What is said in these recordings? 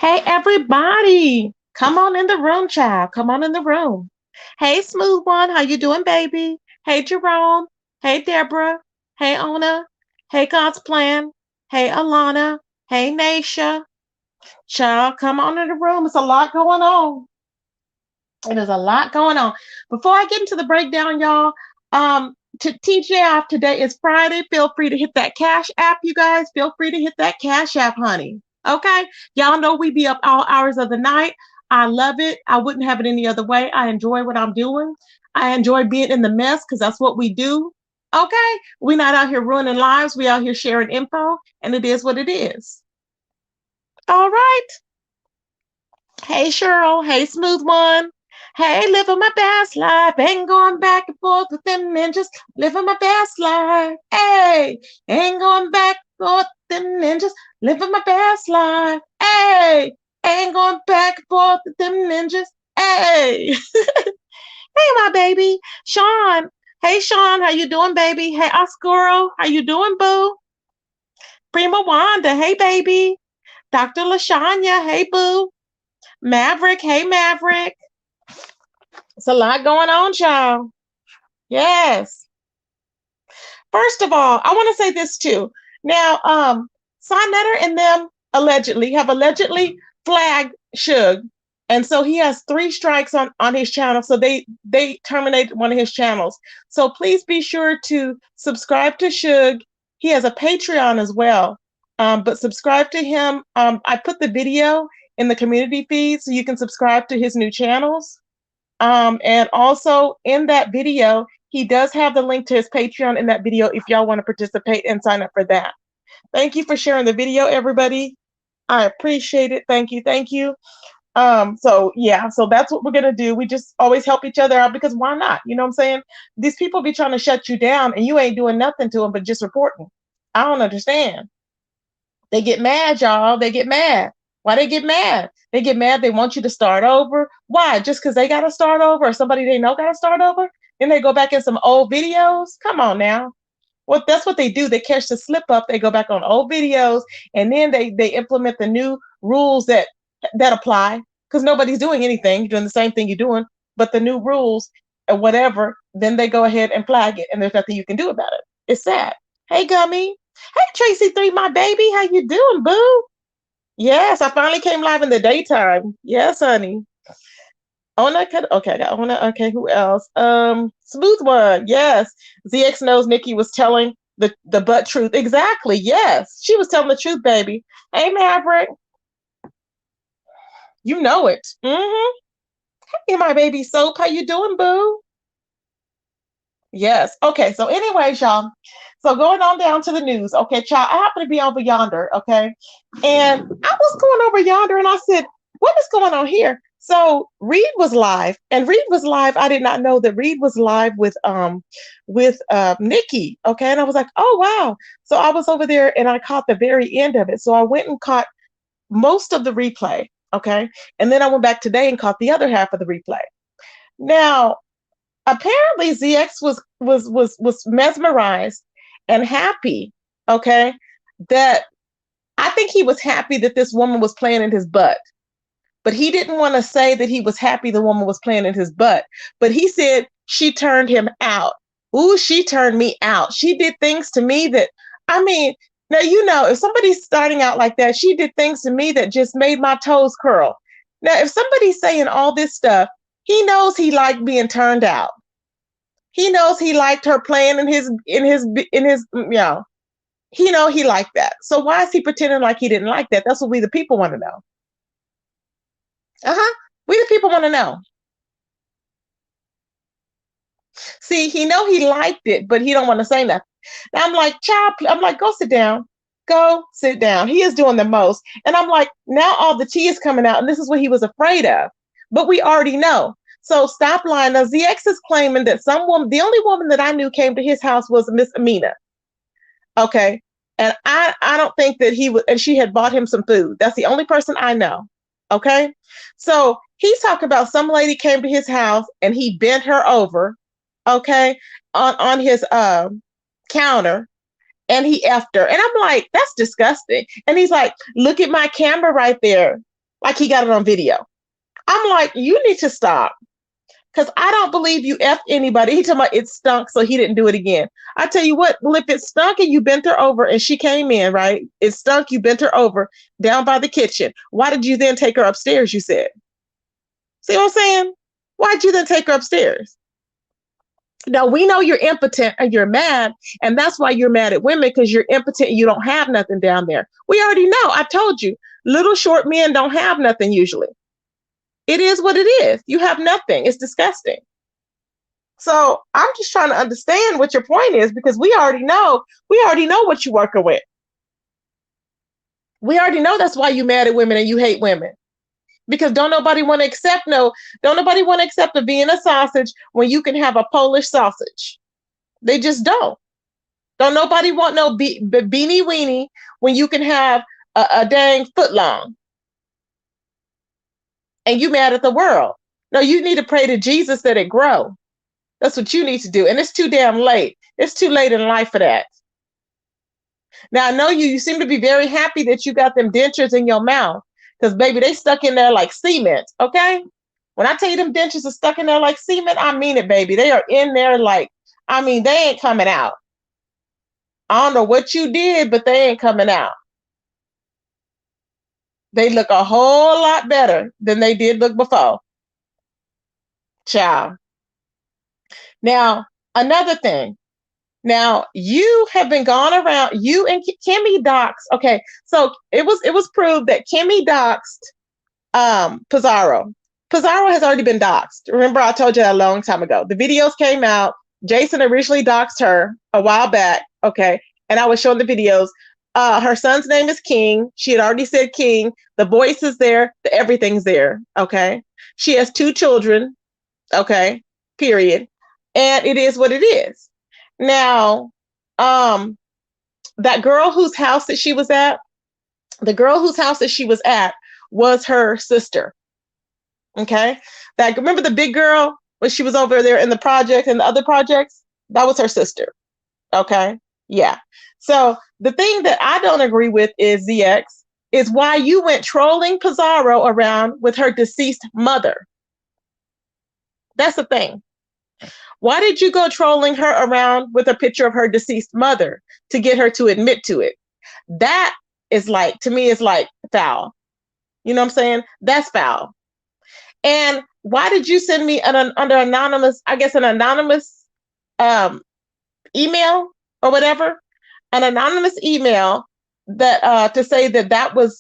Hey, everybody. Come on in the room, child. Come on in the room. Hey, smooth one. How you doing, baby? Hey, Jerome. Hey, Deborah. Hey, Ona. Hey, God's plan. Hey, Alana. Hey, Nasha. Child, come on in the room. It's a lot going on. It is a lot going on. Before I get into the breakdown, y'all, to TGF, today is Friday. Feel free to hit that Cash App, you guys. Feel free to hit that Cash App, honey. Okay? Y'all know we be up all hours of the night. I love it. I wouldn't have it any other way. I enjoy what I'm doing. I enjoy being in the mess because that's what we do. Okay? We're not out here ruining lives. We out here sharing info, and it is what it is. All right. Hey, Cheryl. Hey, smooth one. Hey, living my best life. Ain't going back and forth with them ninjas. Living my best life. Hey, ain't going back and forth with them ninjas. Living my best life. Hey, ain't going back and forth with them ninjas. Hey, hey, my baby. Sean. Hey, Sean. How you doing, baby? Hey, Oscuro. How you doing, boo? Prima Wanda. Hey, baby. Dr. LaShanya. Hey, boo. Maverick. Hey, Maverick. It's a lot going on, child. Yes. First of all, I want to say this too. Now, Sonetter and them allegedly flagged Suge. And so he has 3 strikes on his channel. So they terminated one of his channels. So please be sure to subscribe to Suge. He has a Patreon as well. But subscribe to him. I put the video in the community feed so you can subscribe to his new channels. And also in that video, he does have the link to his Patreon in that video if y'all want to participate and sign up for that. Thank you for sharing the video, everybody. I appreciate it. Thank you. Thank you. So yeah, so that's what we're gonna do. We just always help each other out because why not? You know what I'm saying? These people be trying to shut you down and you ain't doing nothing to them but just reporting. I don't understand. They get mad, y'all. They get mad. Why they get mad? They get mad. They want you to start over. Why? Just because they got to start over or somebody they know got to start over? Then they go back in some old videos? Come on now. Well, that's what they do. They catch the slip up. They go back on old videos and then they implement the new rules that apply because nobody's doing anything. You're doing the same thing you're doing, but the new rules or whatever, then they go ahead and flag it and there's nothing you can do about it. It's sad. Hey, Gummy. Hey, Tracy 3, my baby. How you doing, boo? Yes, I finally came live in the daytime. Yes, honey. Ona, okay, I got Ona. Okay, who else? Smooth one. Yes, ZX knows Nikki was telling the butt truth. Exactly. Yes, she was telling the truth, baby. Hey, Maverick. You know it. Mm-hmm. Hey, my baby Soap. How you doing, boo? Yes. Okay. So, anyways, y'all. So going on down to the news. Okay, child. I happen to be over yonder. Okay, and I was going over yonder, and I said, "What is going on here?" So Reed was live, and Reed was live. I did not know that Reed was live with Nikki. Okay, and I was like, "Oh wow!" So I was over there, and I caught the very end of it. So I went and caught most of the replay. Okay, and then I went back today and caught the other half of the replay. Now apparently ZX was mesmerized and happy, okay, that I think he was happy that this woman was playing in his butt. But he didn't want to say that he was happy the woman was playing in his butt. But he said she turned him out. Ooh, she turned me out. She did things to me that, I mean, now you know, if somebody's starting out like that, she did things to me that just made my toes curl. Now, if somebody's saying all this stuff, he knows he liked being turned out. He knows he liked her playing in his he know he liked that. So why is he pretending like he didn't like that? That's what we the people want to know. Uh-huh. We the people want to know. See, he know he liked it, but he don't want to say nothing. Now I'm like, child, I'm like, go sit down. Go sit down. He is doing the most. And I'm like, now all the tea is coming out, and this is what he was afraid of. But we already know. So stop lying. Now ZX is claiming that some woman, the only woman that I knew came to his house was Miss Amina. Okay. And I don't think that he was, and she had bought him some food. That's the only person I know. Okay. So he's talking about some lady came to his house and he bent her over, okay, on his counter and he effed her. And I'm like, that's disgusting. And he's like, look at my camera right there. Like he got it on video. I'm like, you need to stop. Because I don't believe you effed anybody. He talking about it stunk, so he didn't do it again. I tell you what, well, if it stunk and you bent her over and she came in, right? It stunk, you bent her over down by the kitchen. Why did you then take her upstairs, you said? See what I'm saying? Why'd you then take her upstairs? Now, we know you're impotent and you're mad, and that's why you're mad at women, because you're impotent and you don't have nothing down there. We already know. I told you, little short men don't have nothing usually. It is what it is. You have nothing. It's disgusting. So I'm just trying to understand what your point is, because we already know what you're working with. We already know that's why you're mad at women and you hate women. Because don't nobody want to accept a Vienna sausage when you can have a Polish sausage. They just don't. Don't nobody want no beanie weenie when you can have a dang foot long. And you mad at the world. No, you need to pray to Jesus that it grow. That's what you need to do. And it's too damn late. It's too late in life for that. Now, I know you seem to be very happy that you got them dentures in your mouth, because, baby, they stuck in there like cement, okay? When I tell you them dentures are stuck in there like cement, I mean it, baby. They are in there like, I mean, they ain't coming out. I don't know what you did, but they ain't coming out. They look a whole lot better than they did look before. Ciao. Now, another thing. Now, you have been gone around, you and Kimmie doxed. Okay, so it was proved that Kimmie doxed Pizarro. Pizarro has already been doxed. Remember, I told you that a long time ago. The videos came out. Jason originally doxed her a while back. Okay, and I was showing the videos. Her son's name is King. She had already said King. The voice is there. Everything's there. Okay, she has 2 children. Okay, period. And it is what it is. Now, that girl whose house that she was at, was her sister. Okay. Remember the big girl when she was over there in the project and the other projects? That was her sister. Okay. Yeah. So the thing that I don't agree with is Z0X is why you went trolling Pizarro around with her deceased mother. That's the thing. Why did you go trolling her around with a picture of her deceased mother to get her to admit to it? That is like, to me, is like foul. You know what I'm saying? That's foul. And why did you send me an anonymous email or whatever? An anonymous email that to say that was,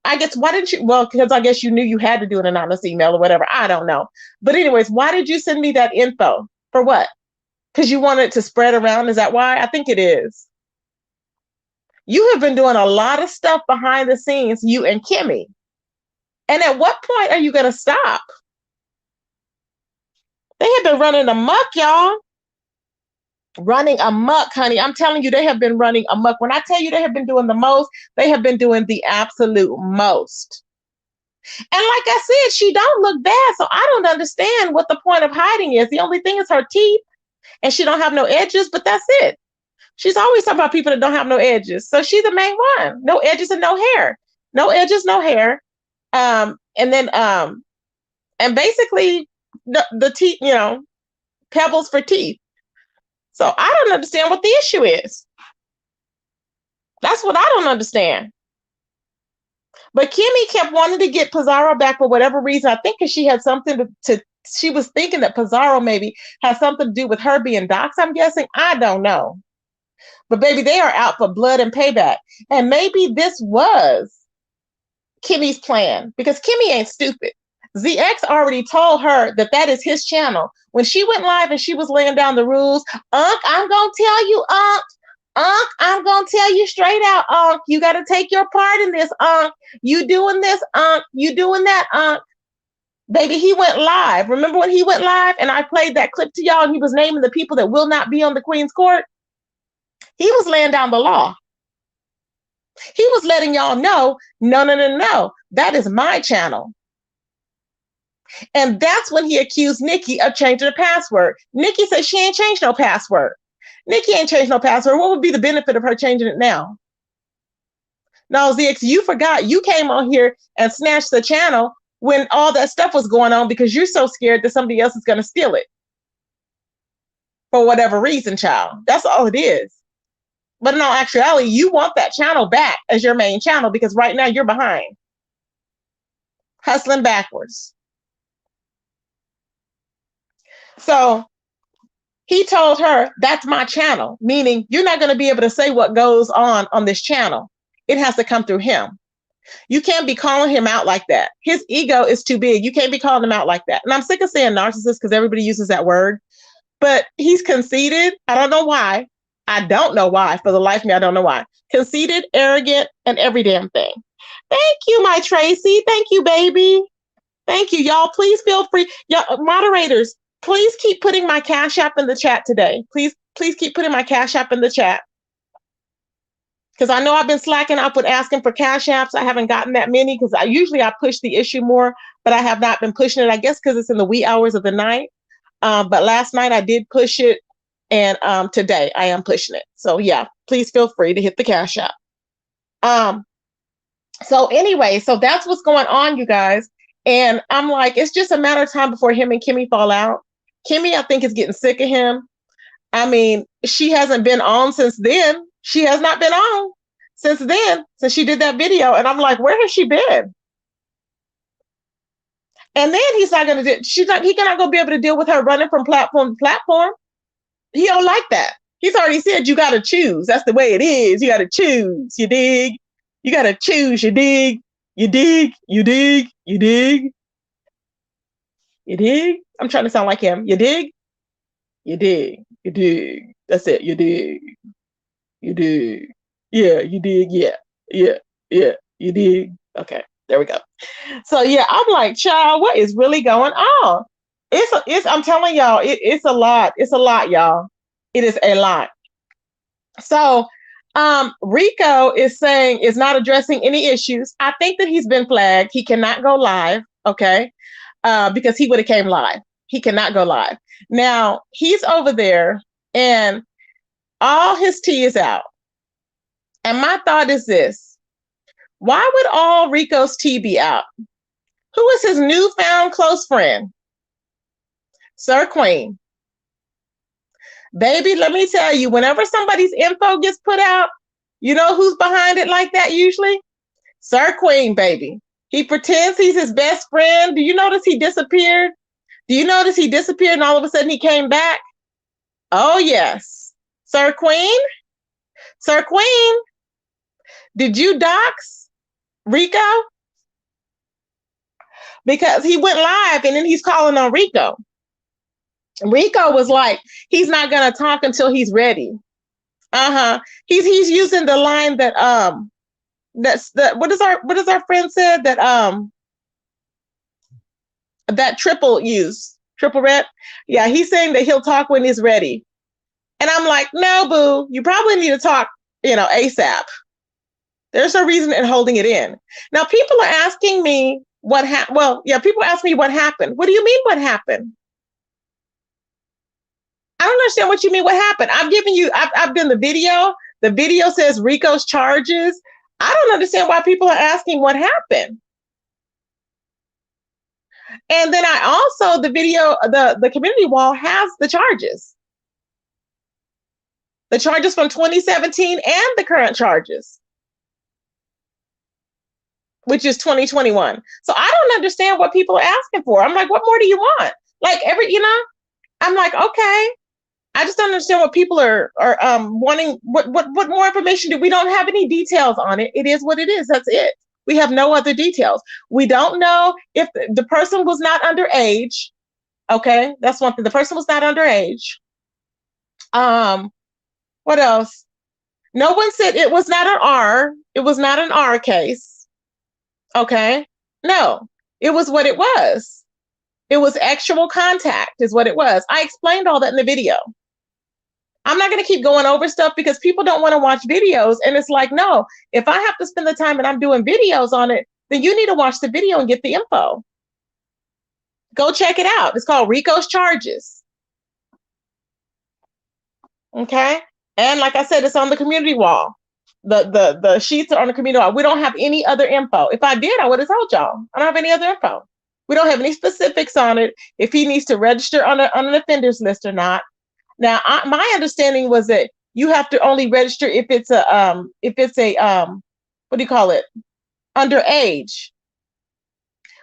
I guess, why didn't you? Well, because I guess you knew you had to do an anonymous email or whatever. I don't know. But anyways, why did you send me that info? For what? Because you wanted it to spread around? Is that why? I think it is. You have been doing a lot of stuff behind the scenes, you and Kimmie. And at what point are you going to stop? They have been running amok, y'all. Running amok, honey. I'm telling you, they have been running amok. When I tell you they have been doing the most, they have been doing the absolute most. And like I said, she don't look bad, so I don't understand what the point of hiding is. The only thing is her teeth, and she don't have no edges, but that's it. She's always talking about people that don't have no edges. So she's the main one. No edges and no hair. No edges, no hair. And basically the teeth, pebbles for teeth. So I don't understand what the issue is. That's what I don't understand. But Kimmie kept wanting to get Pizarro back for whatever reason. I think because she had something she was thinking that Pizarro maybe has something to do with her being doxxed, I'm guessing. I don't know. But baby, they are out for blood and payback. And maybe this was Kimmie's plan, because Kimmie ain't stupid. Z0X already told her that is his channel. When she went live and she was laying down the rules, I'm going to tell you, I'm going to tell you straight out, you got to take your part in this, you doing this, you doing that, baby, he went live. Remember when he went live and I played that clip to y'all and he was naming the people that will not be on the Queen's Court? He was laying down the law. He was letting y'all know, no, that is my channel. And that's when he accused Nikki of changing the password. Nikki said she ain't changed no password. Nikki ain't changed no password. What would be the benefit of her changing it now? No, ZX, you forgot. You came on here and snatched the channel when all that stuff was going on because you're so scared that somebody else is going to steal it for whatever reason, child. That's all it is. But in all actuality, you want that channel back as your main channel because right now you're behind, hustling backwards. So he told her, that's my channel, meaning you're not going to be able to say what goes on this channel. It has to come through him. You can't be calling him out like that. His ego is too big. You can't be calling him out like that. And I'm sick of saying narcissist because everybody uses that word, but he's conceited. I don't know why. I don't know why. For the life of me, I don't know why. Conceited, arrogant, and every damn thing. Thank you, my Tracy. Thank you, baby. Thank you, y'all. Please feel free. Y'all, moderators, please keep putting my Cash App in the chat today. Please keep putting my Cash App in the chat. Because I know I've been slacking up with asking for Cash Apps. I haven't gotten that many because I push the issue more, but I have not been pushing it, I guess because it's in the wee hours of the night. But last night I did push it, and today I am pushing it. So yeah, please feel free to hit the Cash App. So anyway, so that's what's going on, you guys. And I'm like, it's just a matter of time before him and Kimmie fall out. Kimmie, I think, is getting sick of him. I mean, she hasn't been on since then. She has not been on since then, since she did that video. And I'm like, where has she been? And then he's not going to do, he's not going to be able to deal with her running from platform to platform. He don't like that. He's already said, you got to choose. That's the way it is. You got to choose. You dig? You got to choose. You dig? You dig? You dig? You dig? You dig? I'm trying to sound like him. You dig? You dig? You dig? That's it. You dig? You dig? Yeah, you dig? Yeah, yeah, yeah. You dig? Okay, there we go. So yeah, I'm like, child, what is really going on? I'm telling y'all, it's a lot. It's a lot, y'all. It is a lot. So Rico is not addressing any issues. I think that he's been flagged. He cannot go live, okay? Because he would have came live. He cannot go live. Now, he's over there and all his tea is out. And my thought is this: why would all Rico's tea be out? Who is his newfound close friend? Sir Queen. Baby, let me tell you, whenever somebody's info gets put out, you know who's behind it like that usually? Sir Queen, baby. He pretends he's his best friend. Do you notice he disappeared? Do you notice he disappeared and all of a sudden he came back? Oh, yes. Sir Queen? Sir Queen? Did you dox Rico? Because he went live and then he's calling on Rico. Rico was like, he's not gonna talk until he's ready. He's using the line that what does our friend said that triple red. Yeah, he's saying that he'll talk when he's ready. And I'm like, no, boo, you probably need to talk, ASAP. There's no reason in holding it in. Now, people are asking me what happened. Well, yeah, people ask me what happened. What do you mean what happened? I don't understand what you mean what happened. I've done the video. The video says Rico's charges. I don't understand why people are asking what happened. And then I also, the video, the community wall has the charges. The charges from 2017 and the current charges, which is 2021. So I don't understand what people are asking for. I'm like, what more do you want? Like I'm like, okay. I just don't understand what people are wanting. What more information do we don't have any details on it? It is what it is. That's it. We have no other details. We don't know if the person was not underage. Okay, that's one thing. The person was not underage. What else? No one said it was not an R. It was not an R case. Okay, no, it was what it was. It was actual contact is what it was. I explained all that in the video. I'm not going to keep going over stuff because people don't want to watch videos. And it's like, no, if I have to spend the time and I'm doing videos on it, then you need to watch the video and get the info. Go check it out. It's called Rico's Charges. Okay. And like I said, it's on the community wall. The sheets are on the community. We don't have any other info. If I did, I would have told y'all. I don't have any other info. We don't have any specifics on it. If he needs to register on an offenders list or not. Now, my understanding was that you have to only register if it's a what do you call it? Underage.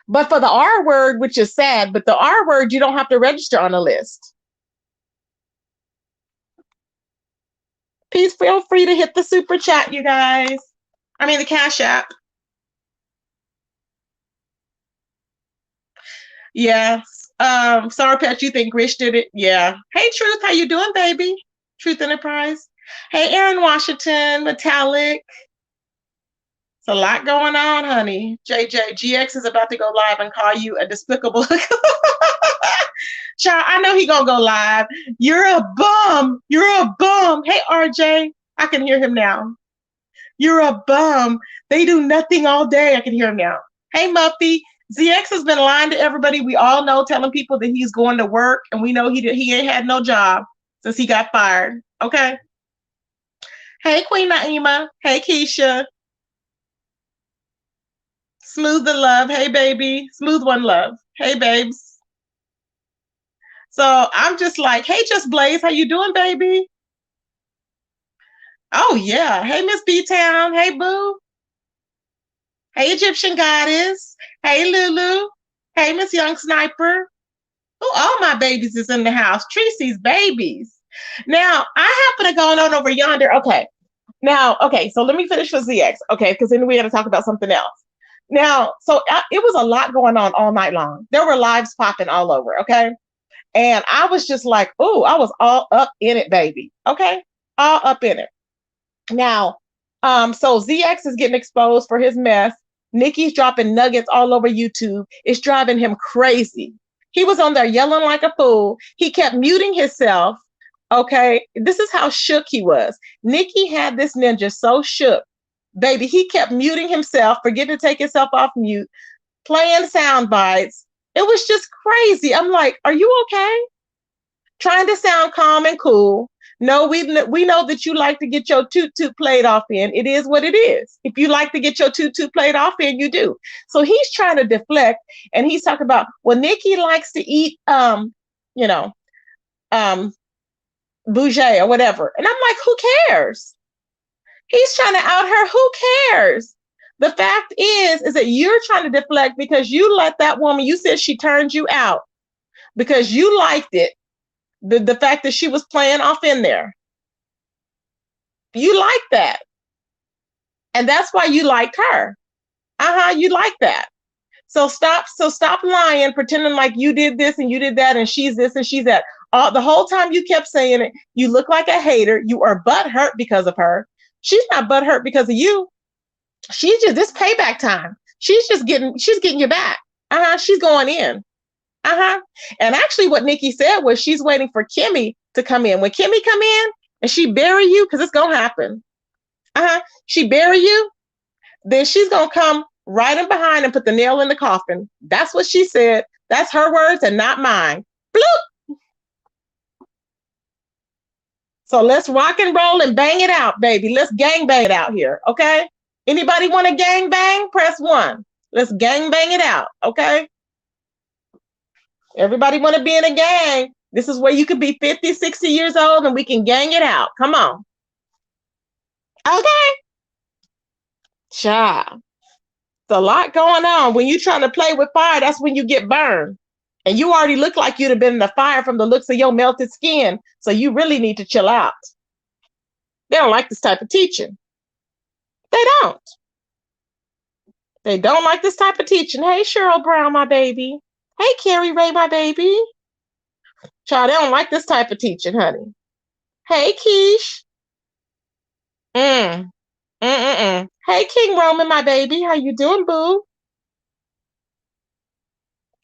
But for the R word, which is sad, but the R word, you don't have to register on a list. Please feel free to hit the super chat, you guys. I mean, the Cash App. Yes. Sour Patch, you think Rich did it? Yeah. Hey, Truth, how you doing, baby? Truth Enterprise. Hey, Aaron Washington, Metallic. It's a lot going on, honey. JJ, GX is about to go live and call you a despicable. Child, I know he gonna go live. You're a bum. You're a bum. Hey, RJ, I can hear him now. You're a bum. They do nothing all day. I can hear him now. Hey, Muffy. ZX has been lying to everybody. We all know, telling people that he's going to work, and we know he ain't had no job since he got fired. Okay. Hey, Queen Naima. Hey, Keisha. Smooth the love. Hey, baby. Smooth one love. Hey, babes. So I'm just like, hey, Just Blaze, how you doing, baby? Oh, yeah. Hey, Miss B-Town. Hey, boo. Hey, Egyptian Goddess. Hey, Lulu. Hey, Miss Young Sniper. Oh, all my babies is in the house. Tracy's babies. Now, I happen to go on over yonder. Okay. Now, okay, so let me finish with ZX. Okay, because then we got to talk about something else. Now, so it was a lot going on all night long. There were lives popping all over, okay? And I was just like, oh, I was all up in it, baby. Okay? All up in it. Now, so ZX is getting exposed for his mess. Nikki's dropping nuggets all over YouTube. It's driving him crazy. He was on there yelling like a fool. He kept muting himself. Okay? This is how shook he was. Nikki had this ninja so shook. Baby, he kept muting himself, forgetting to take himself off mute, playing sound bites. It was just crazy. I'm like, are you okay? Trying to sound calm and cool. No, we know that you like to get your toot played off in. It is what it is. If you like to get your toot played off in, you do. So he's trying to deflect, and he's talking about, well, Nikki likes to eat, bougie or whatever. And I'm like, who cares? He's trying to out her. Who cares? The fact is that you're trying to deflect because you let that woman, you said she turned you out because you liked it. The fact that she was playing off in there. You liked that. And that's why you liked her. You liked that. So stop lying, pretending like you did this and you did that and she's this and she's that. The whole time you kept saying it, you look like a hater. You are butthurt because of her. She's not butthurt because of you. She's just, this payback time. She's getting you back. She's going in. And actually what Nikki said was she's waiting for Kimmie to come in. When Kimmie come in and she bury you, because it's going to happen. She bury you, then she's going to come right in behind and put the nail in the coffin. That's what she said. That's her words and not mine. Bloop. So let's rock and roll and bang it out, baby. Let's gang bang it out here, okay? Anybody want to gang bang? Press 1. Let's gang bang it out, okay? Everybody want to be in a gang. This is where you could be 50, 60 years old and we can gang it out. Come on. Okay? Child. It's a lot going on. When you're trying to play with fire, that's when you get burned. And you already look like you'd have been in the fire from the looks of your melted skin. So you really need to chill out. They don't like this type of teaching. They don't. They don't like this type of teaching. Hey, Cheryl Brown, my baby. Hey, Carrie Ray, my baby. Child, they don't like this type of teaching, honey. Hey, Keish. Hey, King Roman, my baby. How you doing, boo?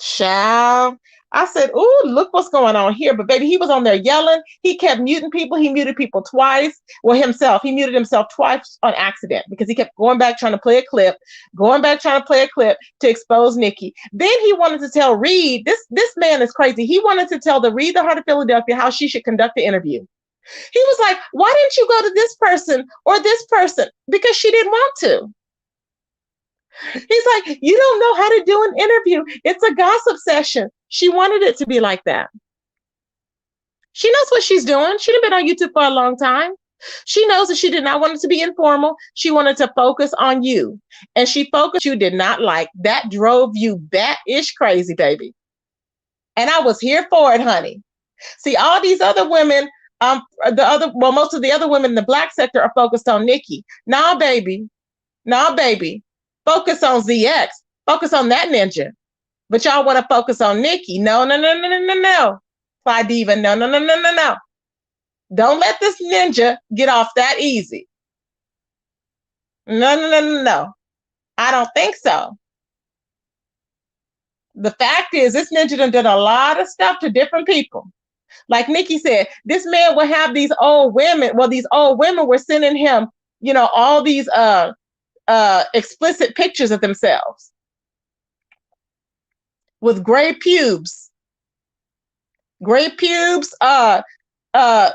Child. I said, ooh, look what's going on here. But baby, he was on there yelling. He kept muting people. He muted people twice. Well, himself. He muted himself twice on accident because he kept going back trying to play a clip, to expose Nikki. Then he wanted to tell Reed, this man is crazy. He wanted to tell the Reed, the Heart of Philadelphia, how she should conduct the interview. He was like, why didn't you go to this person or this person? Because she didn't want to. He's like, you don't know how to do an interview. It's a gossip session. She wanted it to be like that. She knows what she's doing. She'd been on YouTube for a long time. She knows that she did not want it to be informal. She wanted to focus on you. And she focused you did not like. That drove you bat-ish crazy, baby. And I was here for it, honey. See, all these other women, most of the other women in the Black sector are focused on Nikki. Nah, baby. Nah, baby. Focus on ZX. Focus on that ninja. But y'all want to focus on Nikki. No, no, no, no, no, no, no. Fly Diva, no, no, no, no, no, no. Don't let this ninja get off that easy. No, no, no, no, no. I don't think so. The fact is, this ninja done a lot of stuff to different people. Like Nikki said, this man will have these old women. Well, these old women were sending him, all these explicit pictures of themselves with gray pubes. Gray pubes, what do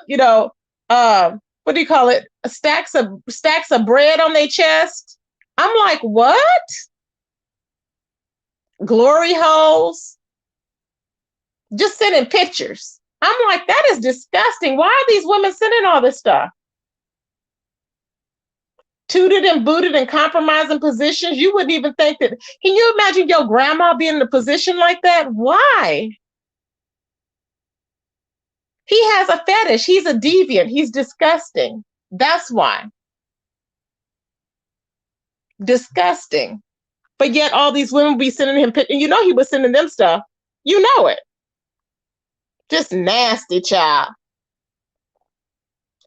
you call it? Stacks of bread on their chest. I'm like, what? Glory holes. Just sending pictures. I'm like, that is disgusting. Why are these women sending all this stuff? Tooted and booted and compromising positions. You wouldn't even think that. Can you imagine your grandma being in a position like that? Why? He has a fetish. He's a deviant. He's disgusting. That's why. Disgusting. But yet all these women be sending him pictures. You know he was sending them stuff. You know it. Just nasty, child.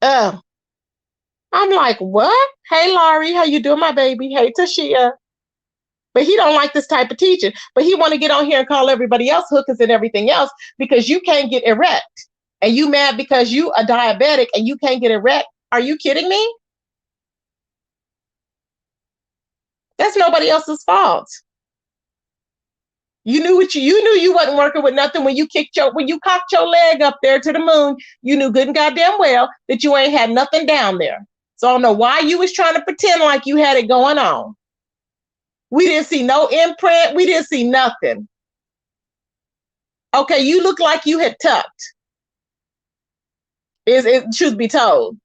Oh. I'm like, what? Hey, Laurie, how you doing, my baby? Hey, Tashia. But he don't like this type of teaching. But he want to get on here and call everybody else hookers and everything else because you can't get erect. And you mad because you a diabetic and you can't get erect. Are you kidding me? That's nobody else's fault. You knew you wasn't working with nothing when you cocked your leg up there to the moon. You knew good and goddamn well that you ain't had nothing down there. So I don't know why you was trying to pretend like you had it going on. We didn't see no imprint. We didn't see nothing. Okay, you look like you had tucked. Truth be told.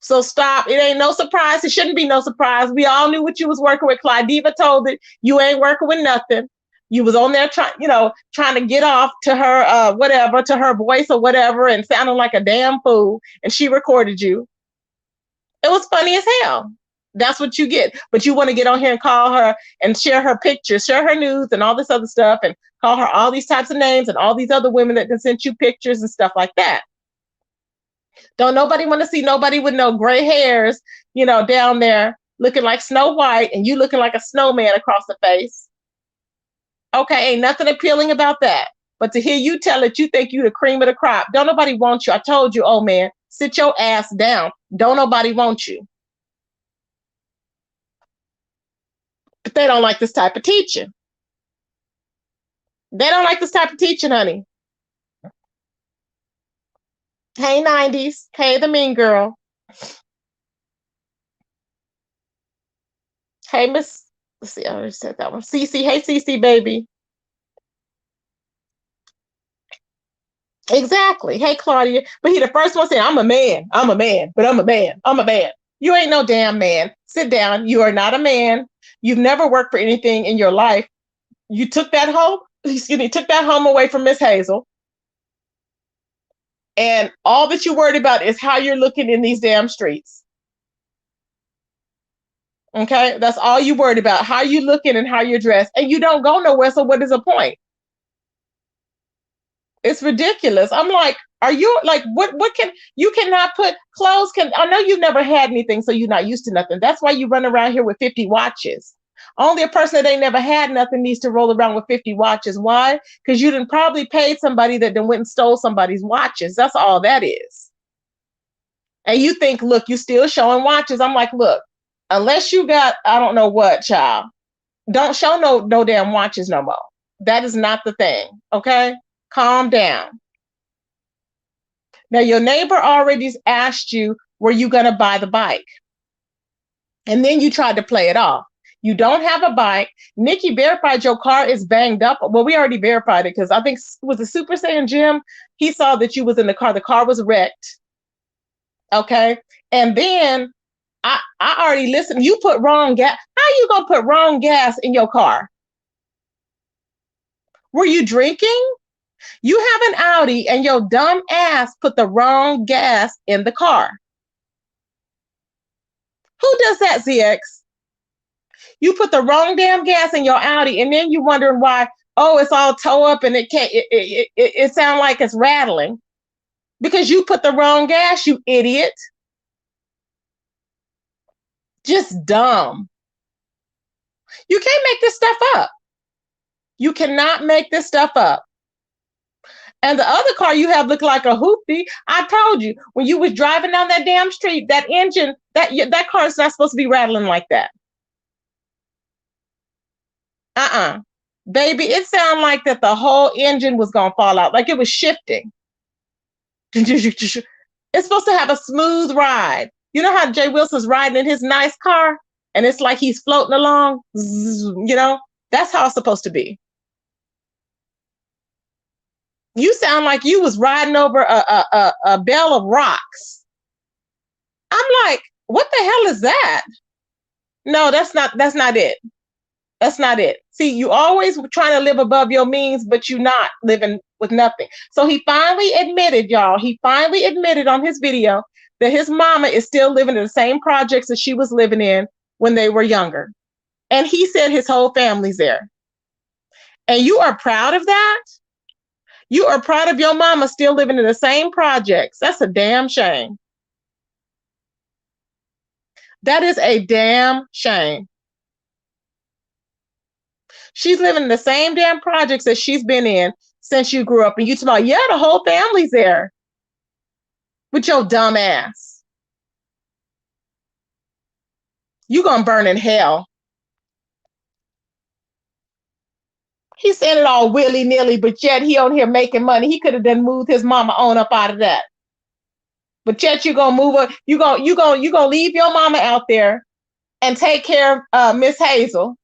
So stop. It ain't no surprise. It shouldn't be no surprise. We all knew what you was working with. Clyde Diva told it. You ain't working with nothing. You was on there trying to get off to her, to her voice or whatever, and sounding like a damn fool. And she recorded you. It was funny as hell. That's what you get. But you want to get on here and call her and share her pictures, share her news and all this other stuff, and call her all these types of names and all these other women that can send you pictures and stuff like that. Don't nobody want to see nobody with no gray hairs, down there looking like Snow White and you looking like a snowman across the face. Okay, ain't nothing appealing about that. But to hear you tell it, you think you the cream of the crop. Don't nobody want you. I told you, oh man, sit your ass down. Don't nobody want you. But they don't like this type of teaching. They don't like this type of teaching, honey. Hey, 90s. Hey, the mean girl. Hey, Miss. Let's see. I already said that one. Cece. Hey, Cece, baby. Exactly. Hey, Claudia. But he the first one saying, I'm a man. I'm a man. But I'm a man. I'm a man. You ain't no damn man. Sit down. You are not a man. You've never worked for anything in your life. You took that home. Took that home away from Miss Hazel. And all that you're worried about is how you're looking in these damn streets. Okay? That's all you worried about. How you looking and how you're dressed. And you don't go nowhere, so what is the point? It's ridiculous. I'm like, are you like, what you cannot put clothes I know you've never had anything, so you're not used to nothing. That's why you run around here with 50 watches. Only a person that ain't never had nothing needs to roll around with 50 watches. Why? Because you didn't probably paid somebody that then went and stole somebody's watches. That's all that is. And you think, look, you still showing watches. I'm like, look, unless you got, I don't know what, child, don't show no damn watches no more. That is not the thing. Okay? Calm down. Now, your neighbor already asked you, were you going to buy the bike? And then you tried to play it off. You don't have a bike. Nikki verified your car is banged up. Well, we already verified it because I think it was the Super Saiyan Jim. He saw that you was in the car. The car was wrecked. Okay. And then I already listened. You put wrong gas. How you going to put wrong gas in your car? Were you drinking? You have an Audi and your dumb ass put the wrong gas in the car. Who does that, ZX? You put the wrong damn gas in your Audi, and then you wondering why, oh, it's all toe up and it can't, it sounds like it's rattling. Because you put the wrong gas, you idiot. Just dumb. You can't make this stuff up. You cannot make this stuff up. And the other car you have looked like a hoopty. I told you, when you was driving down that damn street, that engine, that car is not supposed to be rattling like that. Baby, it sounded like that the whole engine was going to fall out, like it was shifting. It's supposed to have a smooth ride. You know how Jay Wilson's riding in his nice car and it's like he's floating along? You know, that's how it's supposed to be. You sound like you was riding over a bell of rocks. I'm like, what the hell is that? No, that's not it. That's not it. See, you always trying to live above your means, but you're not living with nothing. So he finally admitted, y'all, he finally admitted on his video that his mama is still living in the same projects that she was living in when they were younger. And he said his whole family's there. And you are proud of that? You are proud of your mama still living in the same projects. That's a damn shame. That is a damn shame. She's living in the same damn projects that she's been in since you grew up. And you talk about, yeah, the whole family's there. With your dumb ass. You gonna burn in hell. He's saying it all willy-nilly, but yet he on here making money. He could have done moved his mama on up out of that. But yet you gonna move her, you gonna leave your mama out there and take care of Miss Hazel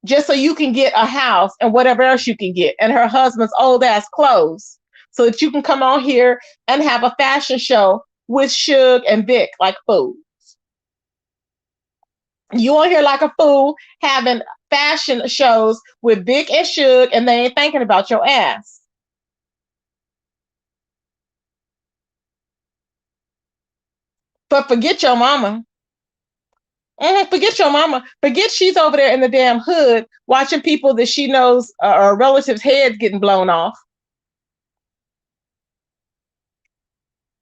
just so you can get a house and whatever else you can get and her husband's old ass clothes so that you can come on here and have a fashion show with Suge and Vic like fools. You on here like a fool having fashion shows with Vic and Suge and they ain't thinking about your ass. But forget your mama. Forget your mama. Forget she's over there in the damn hood watching people that she knows or relatives' heads getting blown off.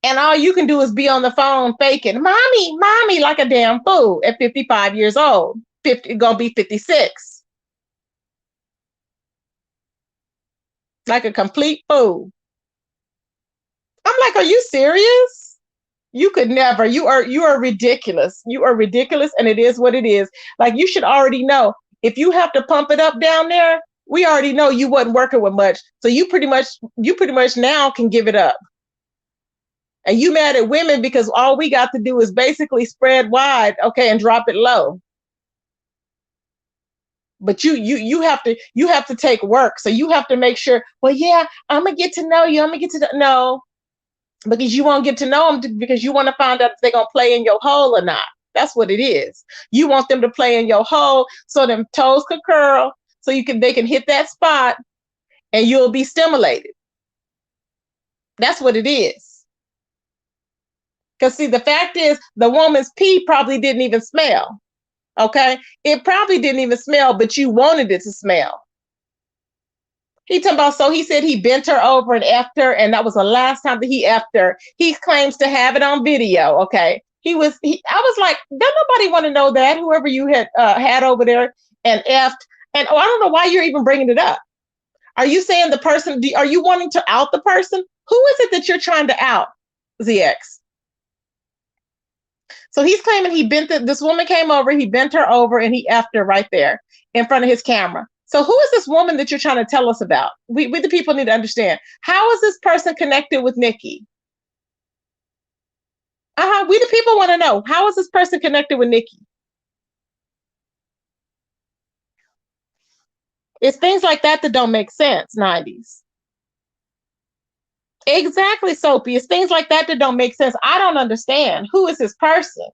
And all you can do is be on the phone faking, mommy, like a damn fool at 55 years old. Gonna be 56. Like a complete fool. I'm like, are you serious? You could never. You are ridiculous. You are ridiculous, and it is what it is. Like, you should already know. If you have to pump it up down there, we already know you wasn't working with much. So you pretty much now can give it up. And you mad at women because all we got to do is basically spread wide, okay, and drop it low. But you have to take work. So you have to make sure, well, yeah, I'm gonna get to know you. I'm gonna get to know. Because you won't get to know them because you want to find out if they're gonna play in your hole or not. That's what it is. You want them to play in your hole so them toes could curl, so they can hit that spot and you'll be stimulated. That's what it is. Because see, the fact is, the woman's pee probably didn't even smell. Okay? It probably didn't even smell, but you wanted it to smell. He talking about, so he said he bent her over and effed her, and that was the last time that he effed her. He claims to have it on video. Okay. I was like, don't nobody want to know that, whoever you had over there and effed. And I don't know why you're even bringing it up. Are you saying the person, are you wanting to out the person? Who is it that you're trying to out, ZX? So he's claiming this woman came over, he bent her over, and he effed her right there in front of his camera. So who is this woman that you're trying to tell us about? We the people need to understand. How is this person connected with Nikki? We the people want to know, how is this person connected with Nikki? It's things like that that don't make sense, 90s. Exactly, Soapy. It's things like that that don't make sense. I don't understand. Who is this person?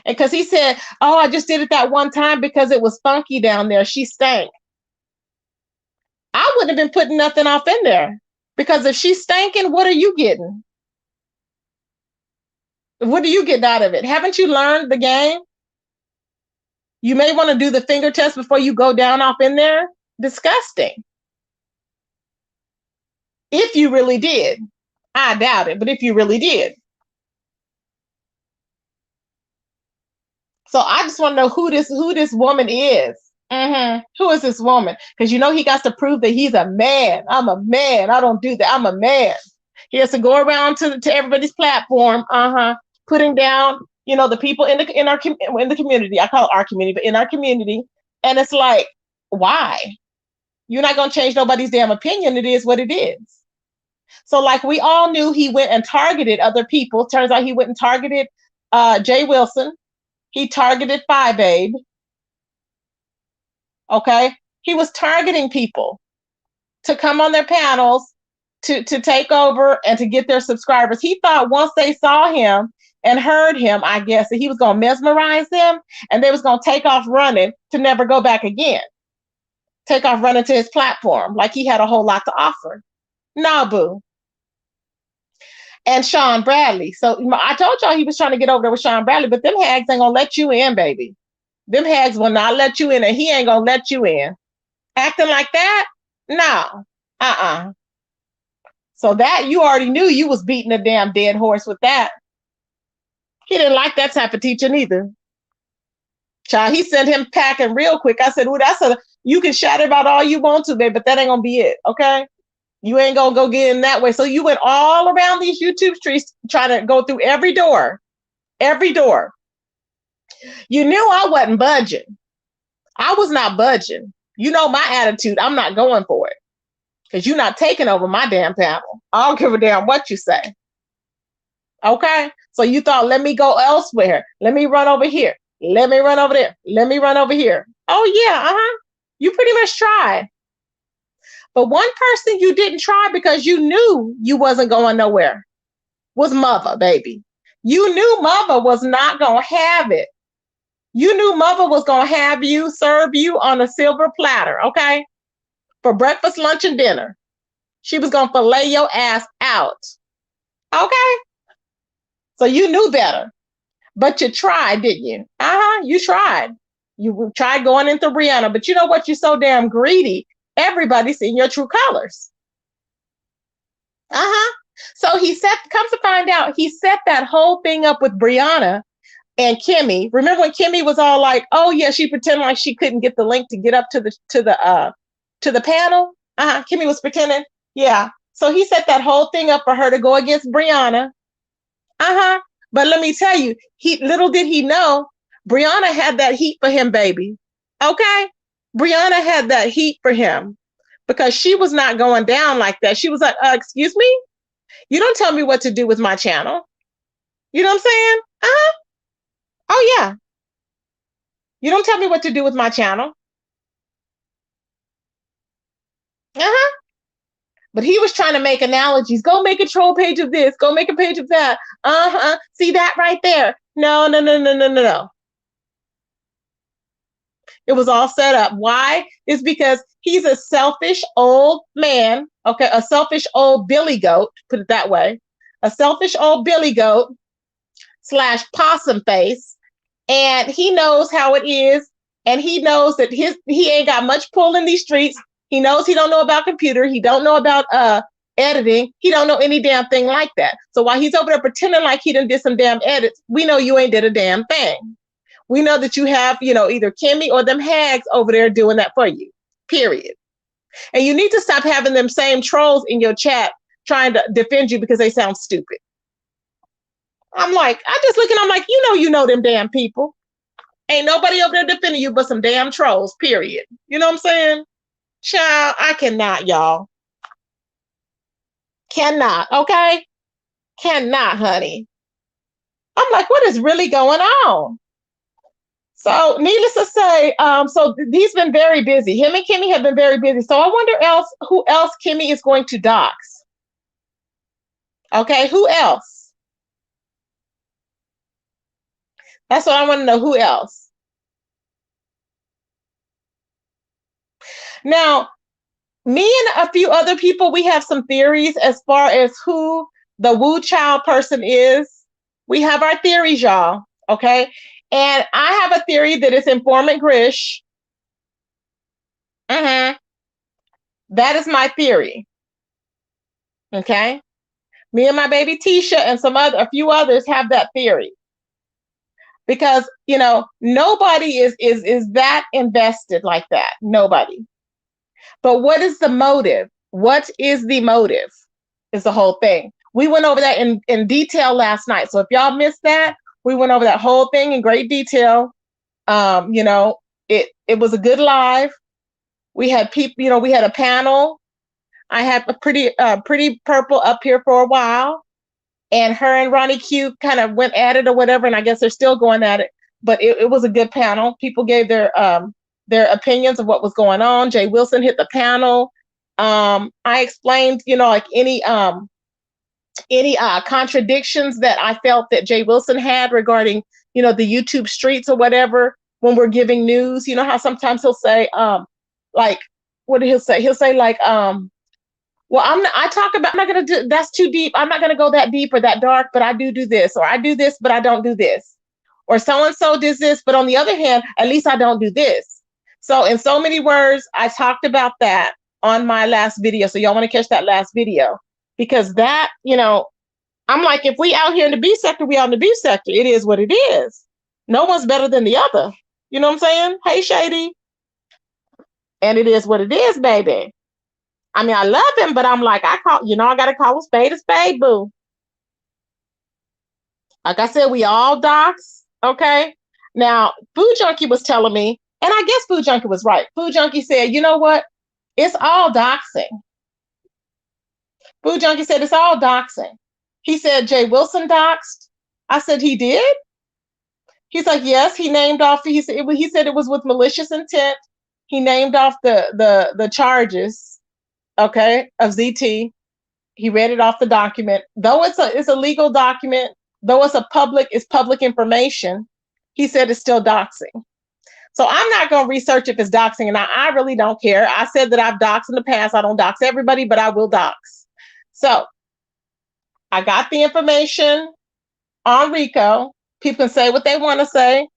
And because he said, oh, I just did it that one time because it was funky down there. She stank. I wouldn't have been putting nothing off in there. Because if she's stinking, what are you getting? What are you getting out of it? Haven't you learned the game? You may want to do the finger test before you go down off in there. Disgusting. If you really did. I doubt it, but if you really did. So I just want to know who this woman is. Who is this woman? Because you know he got to prove that he's a man. I'm a man. I don't do that. I'm a man. He has to go around to everybody's platform, putting down, the people in the community. I call it our community, but in our community, and it's like, why? You're not gonna change nobody's damn opinion. It is what it is. So, like, we all knew he went and targeted other people. Turns out he went and targeted Jay Wilson. He targeted Phi Babe. Okay, he was targeting people to come on their panels to take over and to get their subscribers. He thought once they saw him and heard him, I guess, that he was going to mesmerize them and they was going to take off running to never go back again. Take off running to his platform like he had a whole lot to offer. Nah, boo. And Sean Bradley. So I told y'all he was trying to get over there with Sean Bradley, but them hags ain't going to let you in, baby. Them hags will not let you in, and he ain't going to let you in. Acting like that? No. So that you already knew you was beating a damn dead horse with that. He didn't like that type of teaching either. Child, he sent him packing real quick. I said, well, you can shout about all you want to, babe, but that ain't gonna be it, okay? You ain't gonna go get in that way. So you went all around these YouTube streets trying to go through every door. Every door. You knew I wasn't budging. I was not budging. You know my attitude. I'm not going for it. Because you're not taking over my damn panel. I don't give a damn what you say. Okay? So you thought, let me go elsewhere. Let me run over here. Let me run over there. Let me run over here. Oh, yeah, You pretty much tried. But one person you didn't try because you knew you wasn't going nowhere was Mother, baby. You knew Mother was not going to have it. You knew Mother was going to have you, serve you on a silver platter, okay? For breakfast, lunch, and dinner. She was going to fillet your ass out. Okay? So you knew better. But you tried, didn't you? You tried. You tried going into Brianna. But you know what? You're so damn greedy. Everybody's seen your true colors. So comes to find out, he set that whole thing up with Brianna and Kimmie. Remember when Kimmie was all like, oh yeah, she pretended like she couldn't get the link to get up to the panel? Kimmie was pretending. Yeah. So he set that whole thing up for her to go against Brianna. But let me tell you, little did he know, Brianna had that heat for him, baby. Okay? Brianna had that heat for him because she was not going down like that. She was like, excuse me? You don't tell me what to do with my channel. You know what I'm saying? Oh, yeah. You don't tell me what to do with my channel. But he was trying to make analogies. Go make a troll page of this. Go make a page of that. See that right there? No. It was all set up. Why? It's because he's a selfish old man. Okay, a selfish old billy goat, put it that way. A selfish old billy goat / possum face. And he knows how it is. And he knows that he ain't got much pull in these streets. He knows he don't know about computer. He don't know about editing. He don't know any damn thing like that. So while he's over there pretending like he done did some damn edits, we know you ain't did a damn thing. We know that you have, either Kimmie or them hags over there doing that for you, period. And you need to stop having them same trolls in your chat trying to defend you because they sound stupid. I'm like, I'm like, you know them damn people. Ain't nobody over there defending you but some damn trolls, period. You know what I'm saying? Child, I cannot, y'all. Cannot, okay? Cannot, honey. I'm like, what is really going on? So needless to say, he's been very busy. Him and Kimmie have been very busy. So I wonder who else Kimmie is going to dox. Okay, who else? That's what I want to know. Who else? Now, me and a few other people, we have some theories as far as who the Woo Child person is. We have our theories, y'all. Okay. And I have a theory that it's Informant Grish. That is my theory. Okay. Me and my baby Tisha and a few others have that theory. Because, nobody is that invested like that. Nobody. But what is the motive? What is the motive? Is the whole thing. We went over that in detail last night. So if y'all missed that, we went over that whole thing in great detail. It was a good live. We had people, we had a panel. I had a pretty purple up here for a while. And her and Ronnie Q kind of went at it or whatever. And I guess they're still going at it. But it was a good panel. People gave their opinions of what was going on. Jay Wilson hit the panel. I explained, like any contradictions that I felt that Jay Wilson had regarding, the YouTube streets or whatever when we're giving news. You know how sometimes he'll say, like, what did he say? He'll say like, well, I'm not going to do, that's too deep. I'm not going to go that deep or that dark, but I do this, or I do this, but I don't do this. Or so-and-so does this, but on the other hand, at least I don't do this. So in so many words, I talked about that on my last video. So y'all want to catch that last video, because that, I'm like, if we out here in the B sector, we out in the B sector. It is what it is. No one's better than the other. You know what I'm saying? Hey, Shady. And it is what it is, baby. I mean, I love him, but I'm like, I got to call a spade, boo. Like I said, we all docs. Okay. Now, Food Junkie was telling me, and I guess Food Junkie was right. Food Junkie said, you know what? It's all doxing. Food Junkie said it's all doxing. He said Jay Wilson doxed. I said he did. He's like, yes, he named off. He said it was with malicious intent. He named off the charges, okay, of ZT. He read it off the document. Though it's a legal document, though it's public information, he said it's still doxing. So I'm not going to research if it's doxing, and I really don't care. I said that I've doxed in the past. I don't dox everybody, but I will dox. So I got the information on Rico. People can say what they want to say.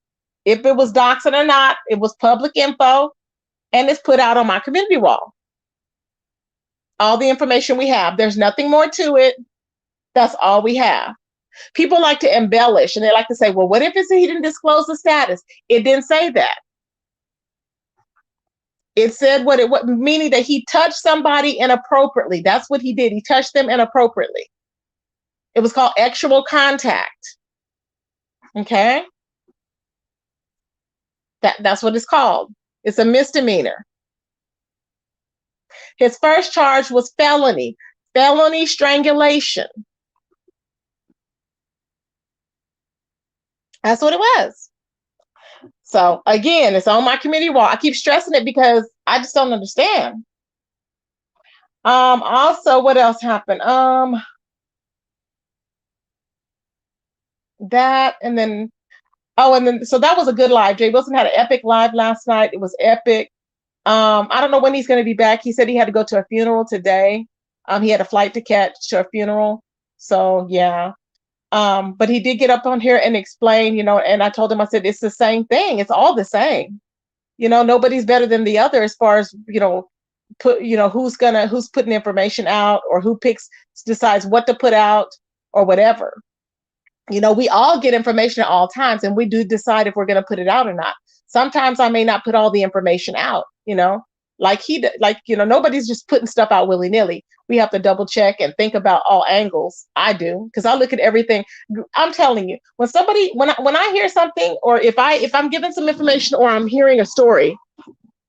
If it was doxing or not, it was public info, and it's put out on my community wall. All the information we have. There's nothing more to it. That's all we have. People like to embellish, and they like to say, well, what if he didn't disclose the status? It didn't say that. It said meaning that he touched somebody inappropriately. That's what he did. He touched them inappropriately. It was called actual contact. Okay? That's what it's called. It's a misdemeanor. His first charge was felony strangulation. That's what it was. So again, it's on my community wall. I keep stressing it because I just don't understand. Also, what else happened? That, and then so that was a good live. Jay Wilson had an epic live last night. It was epic. I don't know when he's going to be back. He said he had to go to a funeral today. He had a flight to catch to a funeral. So yeah. But he did get up on here and explain, and I told him, I said, it's the same thing. It's all the same. Nobody's better than the other as far as, who's putting information out, or who decides what to put out or whatever. We all get information at all times, and we do decide if we're going to put it out or not. Sometimes I may not put all the information out, nobody's just putting stuff out willy-nilly. We have to double check and think about all angles. I do, because I look at everything. I'm telling you, when I hear something, or if I'm given some information, or I'm hearing a story,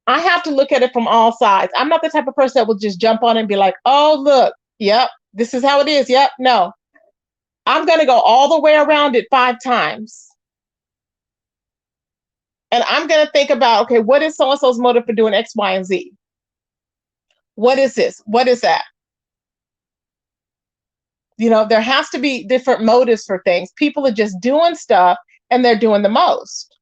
I have to look at it from all sides. I'm not the type of person that will just jump on and be like, oh, look, yep, this is how it is. Yep. No, I'm going to go all the way around it 5 times. And I'm going to think about, okay, what is so-and-so's motive for doing X, Y, and Z? What is this? What is that? There has to be different motives for things. People are just doing stuff and they're doing the most.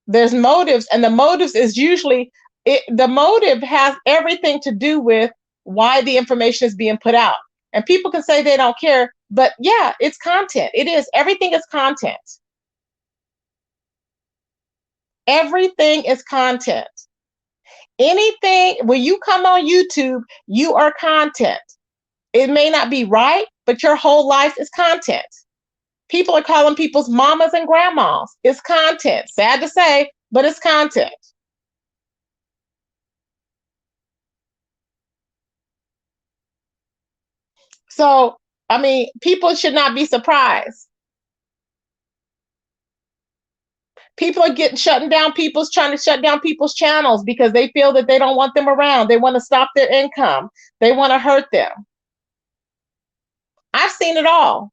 There's motives, and the motives is usually the motive has everything to do with why the information is being put out. And people can say they don't care, but yeah, it's content. It is. Everything is content. Everything is content. Anything, when you come on YouTube, you are content. It may not be right, but your whole life is content. People are calling people's mamas and grandmas. It's content. Sad to say, but it's content. So, I mean, people should not be surprised. People are shutting down trying to shut down people's channels because they feel that they don't want them around. They want to stop their income. They want to hurt them. I've seen it all.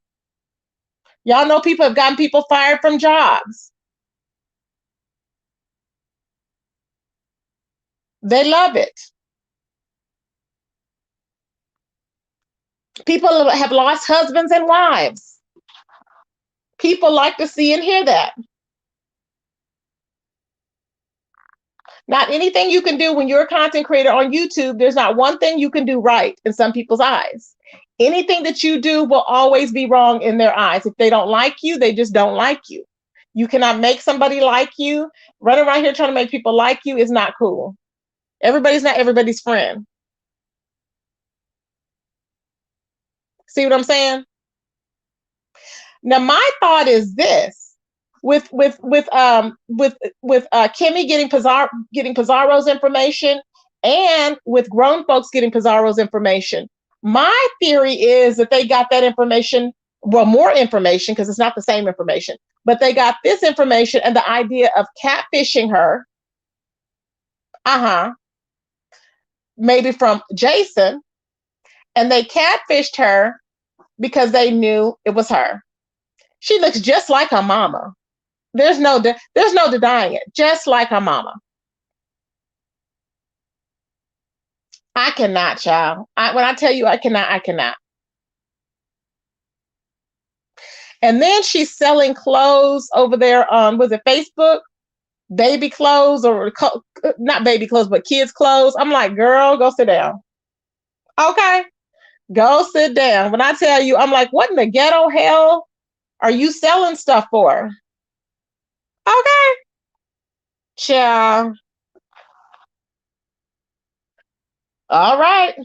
Y'all know people have gotten people fired from jobs. They love it. People have lost husbands and wives. People like to see and hear that. Not anything you can do when you're a content creator on YouTube, there's not one thing you can do right in some people's eyes. Anything that you do will always be wrong in their eyes. If they don't like you, they just don't like you. You cannot make somebody like you. Running around here trying to make people like you is not cool. Everybody's not everybody's friend. See what I'm saying? Now, my thought is this: with Kimmie getting Pizarro's information, and with grown folks getting Pizarro's information, my theory is that they got that information, well, more information, because it's not the same information, but they got this information and the idea of catfishing her. Maybe from Jason, and they catfished her because they knew it was her. She looks just like her mama. There's no denying it. Just like her mama. I cannot, child. When I tell you I cannot. And then she's selling clothes over there on, was it Facebook? Baby clothes, or not baby clothes, but kids clothes. I'm like, girl, go sit down. Okay, go sit down. When I tell you, I'm like, what in the ghetto hell are you selling stuff for? Okay, child. All right.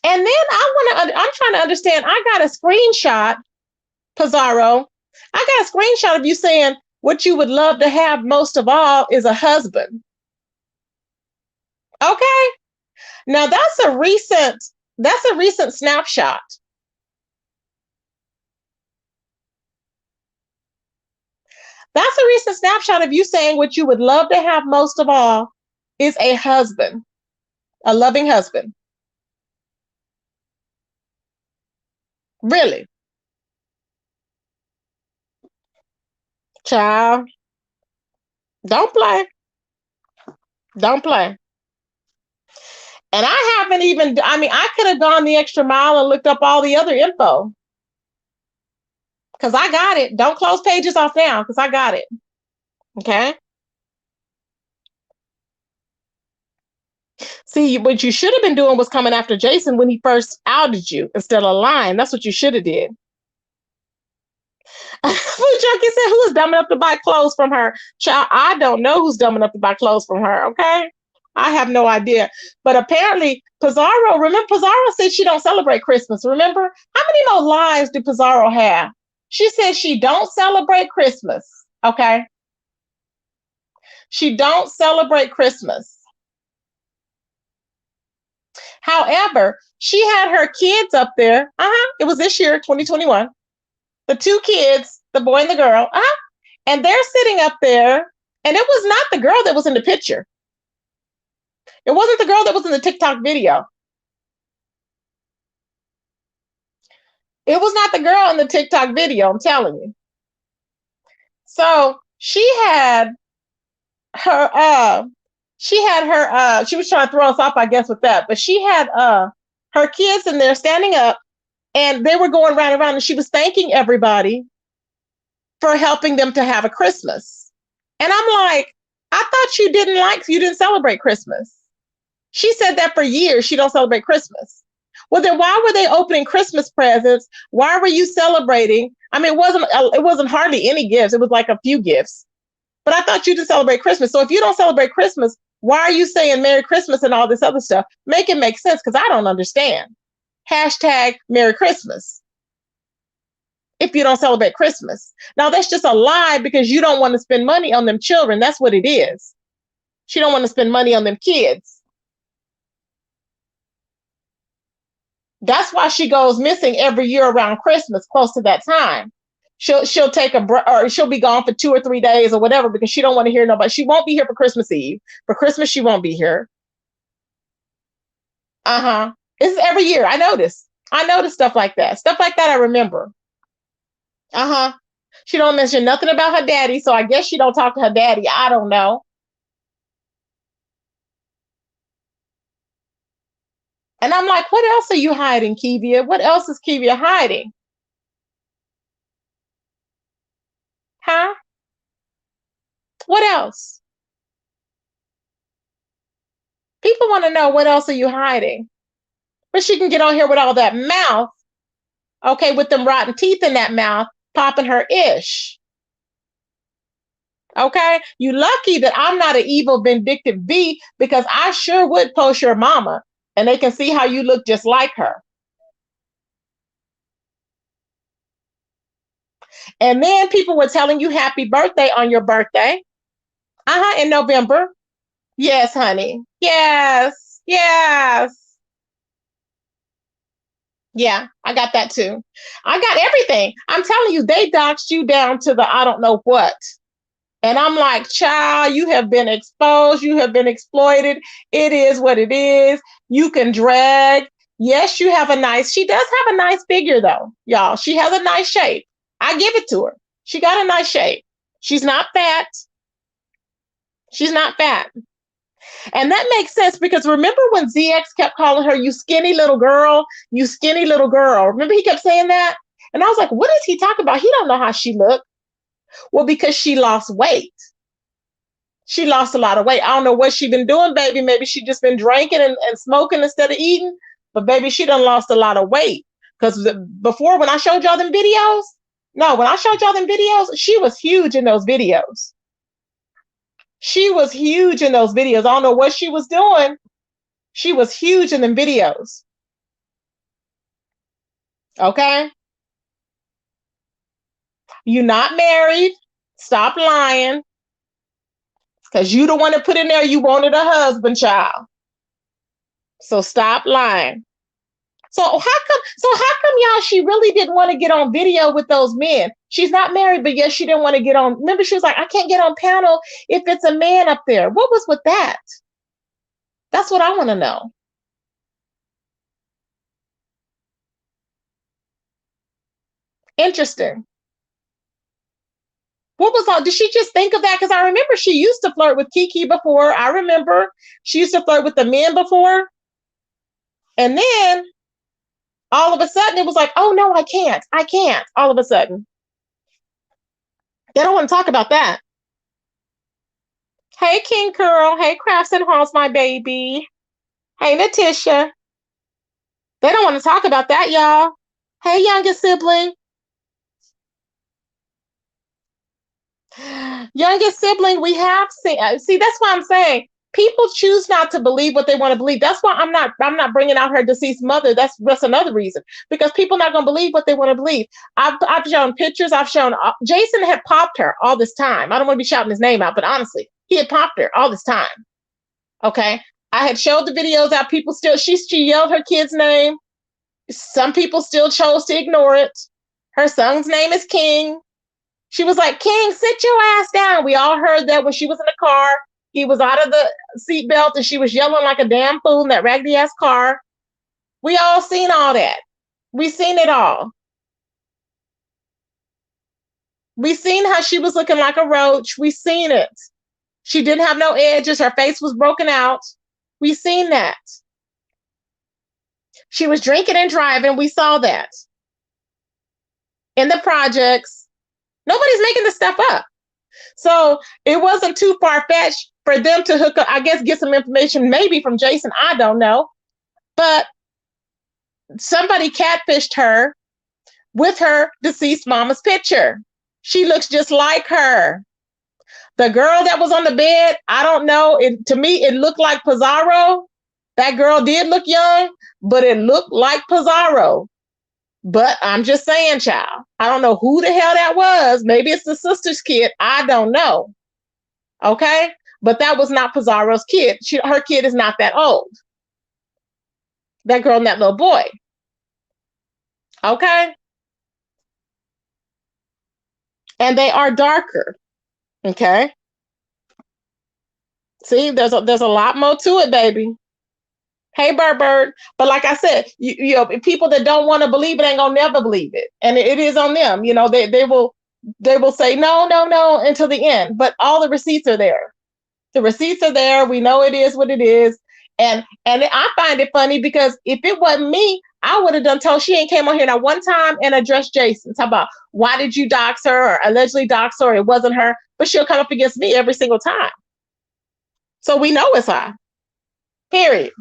And then I'm trying to understand. I got a screenshot, Pizarro. I got a screenshot of you saying what you would love to have most of all is a husband. Okay. Now that's a recent snapshot. That's a recent snapshot of you saying what you would love to have most of all is a husband, a loving husband. Really? Child, don't play. Don't play. And I haven't even, I mean, I could have gone the extra mile and looked up all the other info. Because I got it. Don't close pages off now, because I got it. Okay? See, what you should have been doing was coming after Jason when he first outed you instead of lying. That's what you should have did. Junkie said, who is dumb enough to buy clothes from her? Child, I don't know who's dumb enough to buy clothes from her, okay? I have no idea. But apparently, Pizarro said she don't celebrate Christmas. Remember? How many more lies do Pizarro have? She said she don't celebrate Christmas, okay? She don't celebrate Christmas. However, she had her kids up there. It was this year, 2021. The two kids, the boy and the girl, and they're sitting up there, and it was not the girl that was in the picture. It wasn't the girl that was in the TikTok video. It was not the girl in the TikTok video, I'm telling you. So her she was trying to throw us off, I guess, with that, but she had her kids in there standing up, and they were going round and round, and she was thanking everybody for helping them to have a Christmas. And I'm like, I thought you didn't celebrate Christmas. She said that for years, she don't celebrate Christmas. Well, then why were they opening Christmas presents? Why were you celebrating? I mean, it wasn't hardly any gifts. It was like a few gifts. But I thought you didn't celebrate Christmas. So if you don't celebrate Christmas, why are you saying Merry Christmas and all this other stuff? Make it make sense, because I don't understand. Hashtag Merry Christmas if you don't celebrate Christmas. Now, that's just a lie, because you don't want to spend money on them children. That's what it is. She don't want to spend money on them kids. That's why she goes missing every year around Christmas, close to that time. She'll take or she'll be gone for 2 or 3 days or whatever, because she don't want to hear nobody. She won't be here for Christmas Eve. For Christmas, she won't be here. This is every year. I notice stuff like that. Stuff like that I remember. She don't mention nothing about her daddy, so I guess she don't talk to her daddy. I don't know. And I'm like, what else are you hiding, Kevia? What else is Kevia hiding? Huh? What else? People want to know, what else are you hiding? But she can get on here with all that mouth, okay, with them rotten teeth in that mouth, popping her ish. Okay, you lucky that I'm not an evil, vindictive bee, because I sure would post your mama, and they can see how you look just like her. And then people were telling you happy birthday on your birthday. In November. Yes, honey. Yes. Yes. Yeah, I got that too. I got everything. I'm telling you, they doxed you down to the I don't know what. And I'm like, child, you have been exposed. You have been exploited. It is what it is. You can drag. Yes, she does have a nice figure though, y'all. She has a nice shape. I give it to her. She got a nice shape. She's not fat. She's not fat. And that makes sense, because remember when ZX kept calling her, you skinny little girl, you skinny little girl. Remember he kept saying that? And I was like, what is he talking about? He don't know how she looked. Well, because she lost weight. She lost a lot of weight. I don't know what she been doing, baby. Maybe she just been drinking and smoking instead of eating. But baby, she done lost a lot of weight. Because before, when I showed y'all them videos, she was huge in those videos. She was huge in those videos. I don't know what she was doing. She was huge in them videos. Okay? You're not married. Stop lying. Because you the one that put in there you wanted a husband, child. So stop lying. So how come y'all, she really didn't want to get on video with those men? She's not married, but yes, she didn't want to get on. Remember, she was like, I can't get on panel if it's a man up there. What was with that? That's what I want to know. Interesting. What was all? Did she just think of that? Because I remember she used to flirt with Kiki before. I remember she used to flirt with the men before. And then all of a sudden it was like, oh no, I can't. All of a sudden. They don't want to talk about that. Hey, King Curl. Hey, Crafts and Halls, my baby. Hey, Letitia. They don't want to talk about that, y'all. Hey, youngest sibling. Youngest sibling, we have seen. See, that's why I'm saying people choose not to believe what they want to believe. That's why I'm not bringing out her deceased mother. That's another reason, because people are not going to believe what they want to believe. I've shown pictures. I've shown Jason had popped her all this time. I don't want to be shouting his name out, but honestly, he had popped her all this time. Okay, I had showed the videos out. People still she yelled her kid's name. Some people still chose to ignore it. Her son's name is King. She was like, King, sit your ass down. We all heard that when she was in the car. He was out of the seatbelt and she was yelling like a damn fool in that raggedy ass car. We all seen all that. We seen it all. We seen how she was looking like a roach. We seen it. She didn't have no edges. Her face was broken out. We seen that. She was drinking and driving. We saw that. In the projects. Nobody's making this stuff up. So it wasn't too far-fetched for them to hook up, I guess, get some information maybe from Jason. I don't know. But somebody catfished her with her deceased mama's picture. She looks just like her. The girl that was on the bed, I don't know. To me, it looked like Pizarro. That girl did look young, but it looked like Pizarro. But I'm just saying, child, I don't know who the hell that was. Maybe it's the sister's kid. I don't know. Okay? But that was not Pizarro's kid. Her kid is not that old. That girl and that little boy. Okay? And they are darker. Okay? See, there's a lot more to it, baby. Hey, Bird. But like I said, you know, people that don't want to believe it ain't gonna never believe it, and it is on them. You know, they will say no until the end. But all the receipts are there. The receipts are there. We know it is what it is, and I find it funny because if it wasn't me, I would have told she ain't came on here now one time and addressed Jason. Talk about why did you dox her or allegedly dox her? It wasn't her, but she'll come up against me every single time. So we know it's her. Period.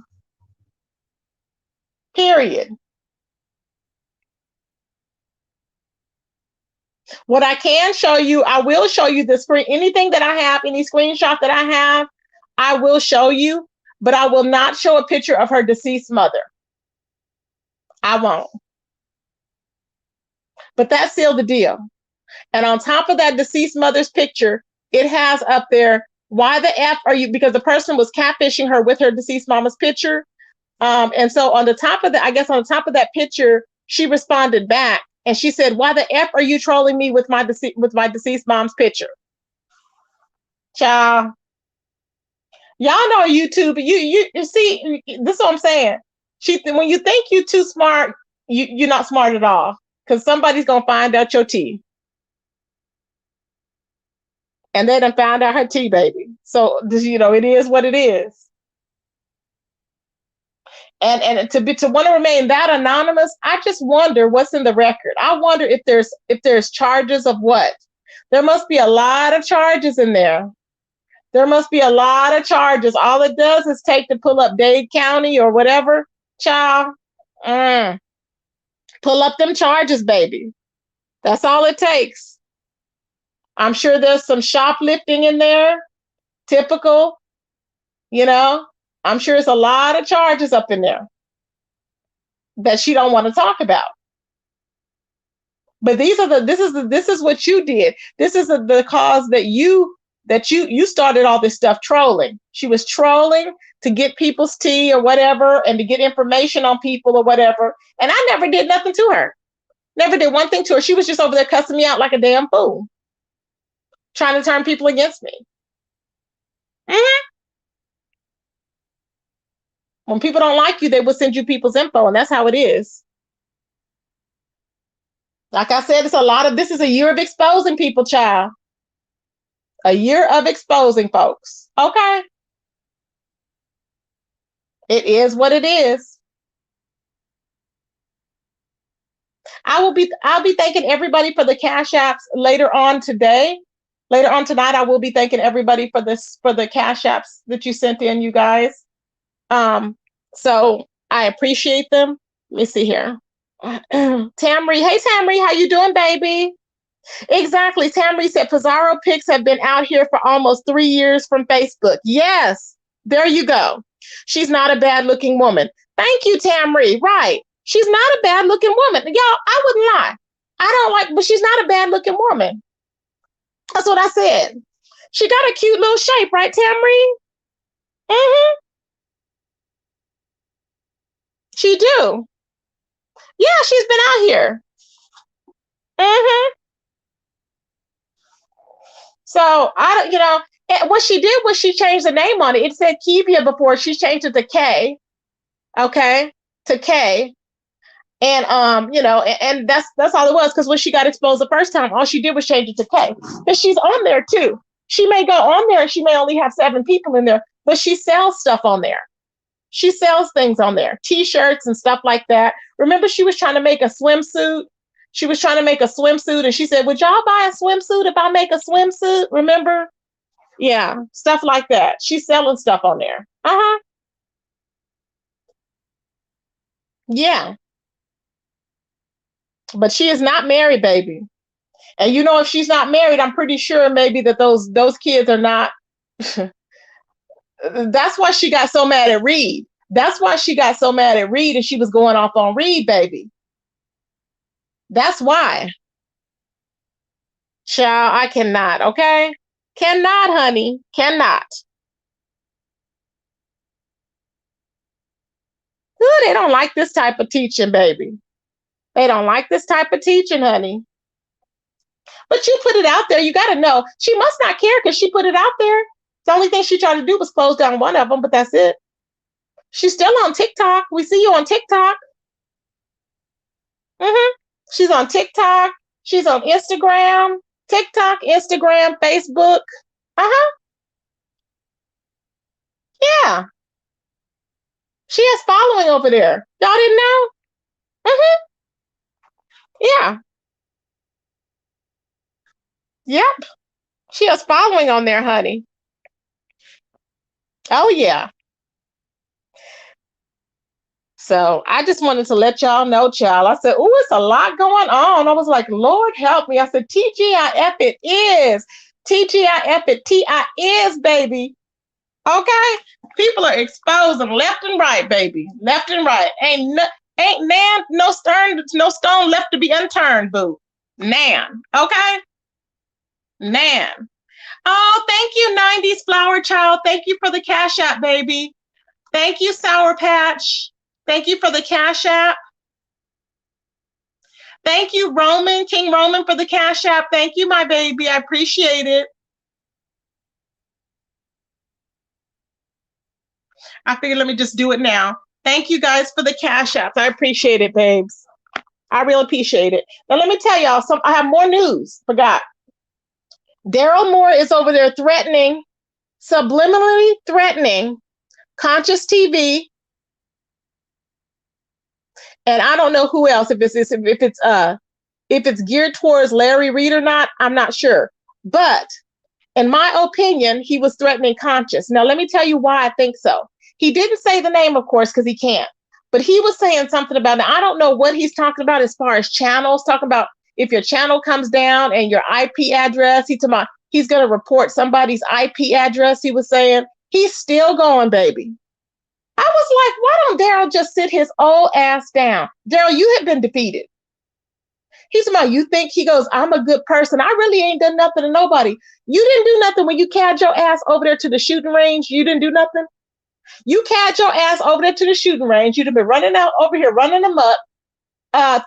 What I can show you, I will show you the screen. Anything that I have, any screenshot that I have, I will show you, but I will not show a picture of her deceased mother. I won't. But that sealed the deal. And on top of that deceased mother's picture, it has up there, why the F are you? Because the person was catfishing her with her deceased mama's picture. And so on the top of that, I guess on the top of that picture, she responded back and she said, why the F are you trolling me with my deceased mom's picture? Child. Y'all know YouTube. You see, this is what I'm saying. When you think you're too smart, you're not smart at all. Because somebody's gonna find out your tea. And they done found out her tea, baby. So you know, it is what it is. And to want to remain that anonymous, I just wonder what's in the record. I wonder if there's charges of what. There must be a lot of charges in there. There must be a lot of charges. All it does is take to pull up Dade County or whatever, child. Pull up them charges, baby. That's all it takes. I'm sure there's some shoplifting in there. Typical, you know. I'm sure it's a lot of charges up in there that she don't want to talk about. But this is what you did. This is the cause that you started all this stuff trolling. She was trolling to get people's tea or whatever and to get information on people or whatever. And I never did nothing to her. Never did one thing to her. She was just over there cussing me out like a damn fool. Trying to turn people against me. Mm-hmm. When people don't like you, they will send you people's info, and that's how it is. Like I said, this is a year of exposing people, child. A year of exposing folks. Okay. It is what it is. I'll be thanking everybody for the Cash Apps later on today. Later on tonight, I will be thanking everybody for the Cash Apps that you sent in, you guys. So I appreciate them. Let me see here. Tamri, hey Tamri, how you doing, baby? Exactly. Tamri said Pizarro pics have been out here for almost 3 years from Facebook. Yes, there you go. She's not a bad looking woman. Thank you, Tamri. Right. She's not a bad looking woman. Y'all, I wouldn't lie. I don't like, but she's not a bad looking woman. That's what I said. She got a cute little shape, right, Tamri? Mm-hmm. She do. Yeah, she's been out here. Mm-hmm. So I don't, And what she did was she changed the name on it. It said Kivia before. She changed it to K. Okay, to K. And and that's all it was. Because when she got exposed the first time, all she did was change it to K. But she's on there too. She may go on there and she may only have 7 people in there, but she sells stuff on there. She sells things on there, T-shirts and stuff like that. Remember, she was trying to make a swimsuit. She was trying to make a swimsuit, and she said, "Would y'all buy a swimsuit if I make a swimsuit?" Remember? Yeah, stuff like that. She's selling stuff on there. Uh-huh. Yeah. But she is not married, baby. And if she's not married, I'm pretty sure maybe that those kids are not. That's why she got so mad at Reed. That's why she got so mad at Reed and she was going off on Reed, baby. That's why. Child, I cannot, okay? Cannot, honey. Cannot. Ooh, they don't like this type of teaching, baby. They don't like this type of teaching, honey. But you put it out there. You got to know. She must not care because she put it out there. The only thing she tried to do was close down one of them, but that's it. She's still on TikTok. We see you on TikTok. She's on TikTok. She's on Instagram, TikTok, Instagram, Facebook. Uh-huh. Yeah. She has following over there. Y'all didn't know? Yeah. Yep. She has following on there, honey. Oh, yeah. So I just wanted to let y'all know, child. I said, "Ooh, it's a lot going on." I was like, "Lord help me." I said, TGIF it is. TGIF it. TI is, baby. Okay? People are exposed them left and right, baby. Left and right. Ain't no stone left to be unturned, boo. Nan. Okay? Nan. Oh, thank you, 90s Flower Child. Thank you for the Cash App, baby. Thank you, Sour Patch. Thank you for the Cash App. Thank you, Roman, King Roman, for the Cash App. Thank you, my baby. I appreciate it. I figured let me just do it now. Thank you guys for the Cash Apps. I appreciate it, babes. I really appreciate it. Now, let me tell y'all I have more news. Forgot. Daryl Moore is over there subliminally threatening Conscious TV. And I don't know who else, if it's geared towards Larry Reed or not, I'm not sure. But in my opinion, he was threatening Conscious. Now, let me tell you why I think so. He didn't say the name, of course, because he can't. But he was saying something about it. I don't know what he's talking about as far as channels, talking about if your channel comes down and your IP address, he's going to report somebody's IP address, he was saying. He's still going, baby. I was like, why don't Daryl just sit his old ass down? Daryl, you have been defeated. He's about, you think, he goes, "I'm a good person. I really ain't done nothing to nobody." You didn't do nothing when you carried your ass over there to the shooting range. You didn't do nothing. You carried your ass over there to the shooting range. You'd have been running out over here, running amok,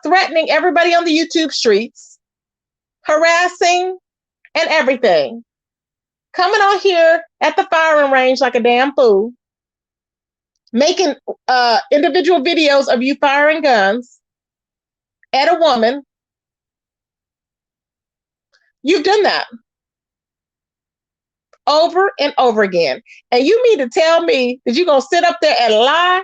threatening everybody on the YouTube streets, harassing and everything. Coming on here at the firing range like a damn fool, making individual videos of you firing guns at a woman. You've done that over and over again. And you mean to tell me that you're going to sit up there and lie?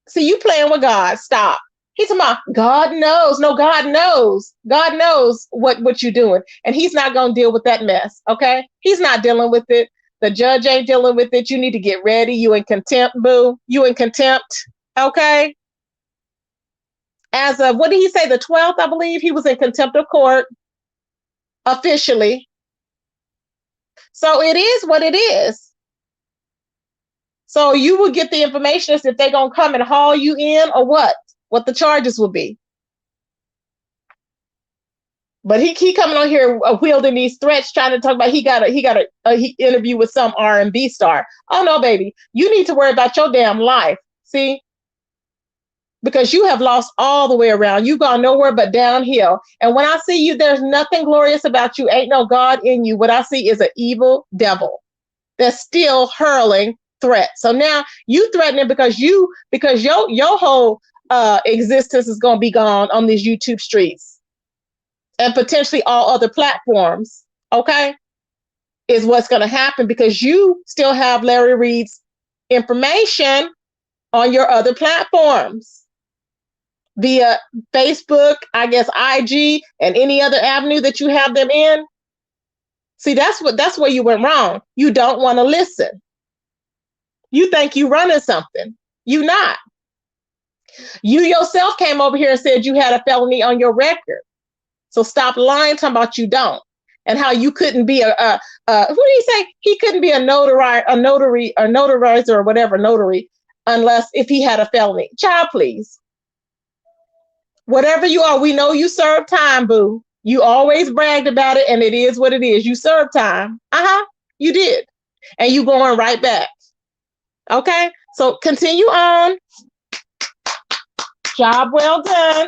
See, you playing with God. Stop. He's talking about, God knows. No, God knows. God knows what you're doing. And he's not going to deal with that mess, okay? He's not dealing with it. The judge ain't dealing with it. You need to get ready. You in contempt, boo. You in contempt, okay? As of, what did he say, the 12th, I believe? He was in contempt of court officially. So it is what it is. So you will get the information as if they're going to come and haul you in or what the charges will be. But he coming on here wielding these threats, trying to talk about he got a interview with some R&B star. Oh no, baby, you need to worry about your damn life. See, because you have lost all the way around. You've gone nowhere but downhill. And when I see you, there's nothing glorious about you. Ain't no God in you. What I see is an evil devil that's still hurling threats. So now you threatening because your whole existence is going to be gone on these YouTube streets and potentially all other platforms. Okay, is what's going to happen because you still have Larry Reid's information on your other platforms via Facebook, I guess IG, and any other avenue that you have them in. See, that's where you went wrong. You don't want to listen. You think you running something. You not. You yourself came over here and said you had a felony on your record. So stop lying, talking about you don't. And how you couldn't be who do you say? He couldn't be a notarizer or whatever, notary, unless if he had a felony. Child, please. Whatever you are, we know you served time, boo. You always bragged about it, and it is what it is. You served time. You did. And you going right back. Okay? So continue on. Job well done.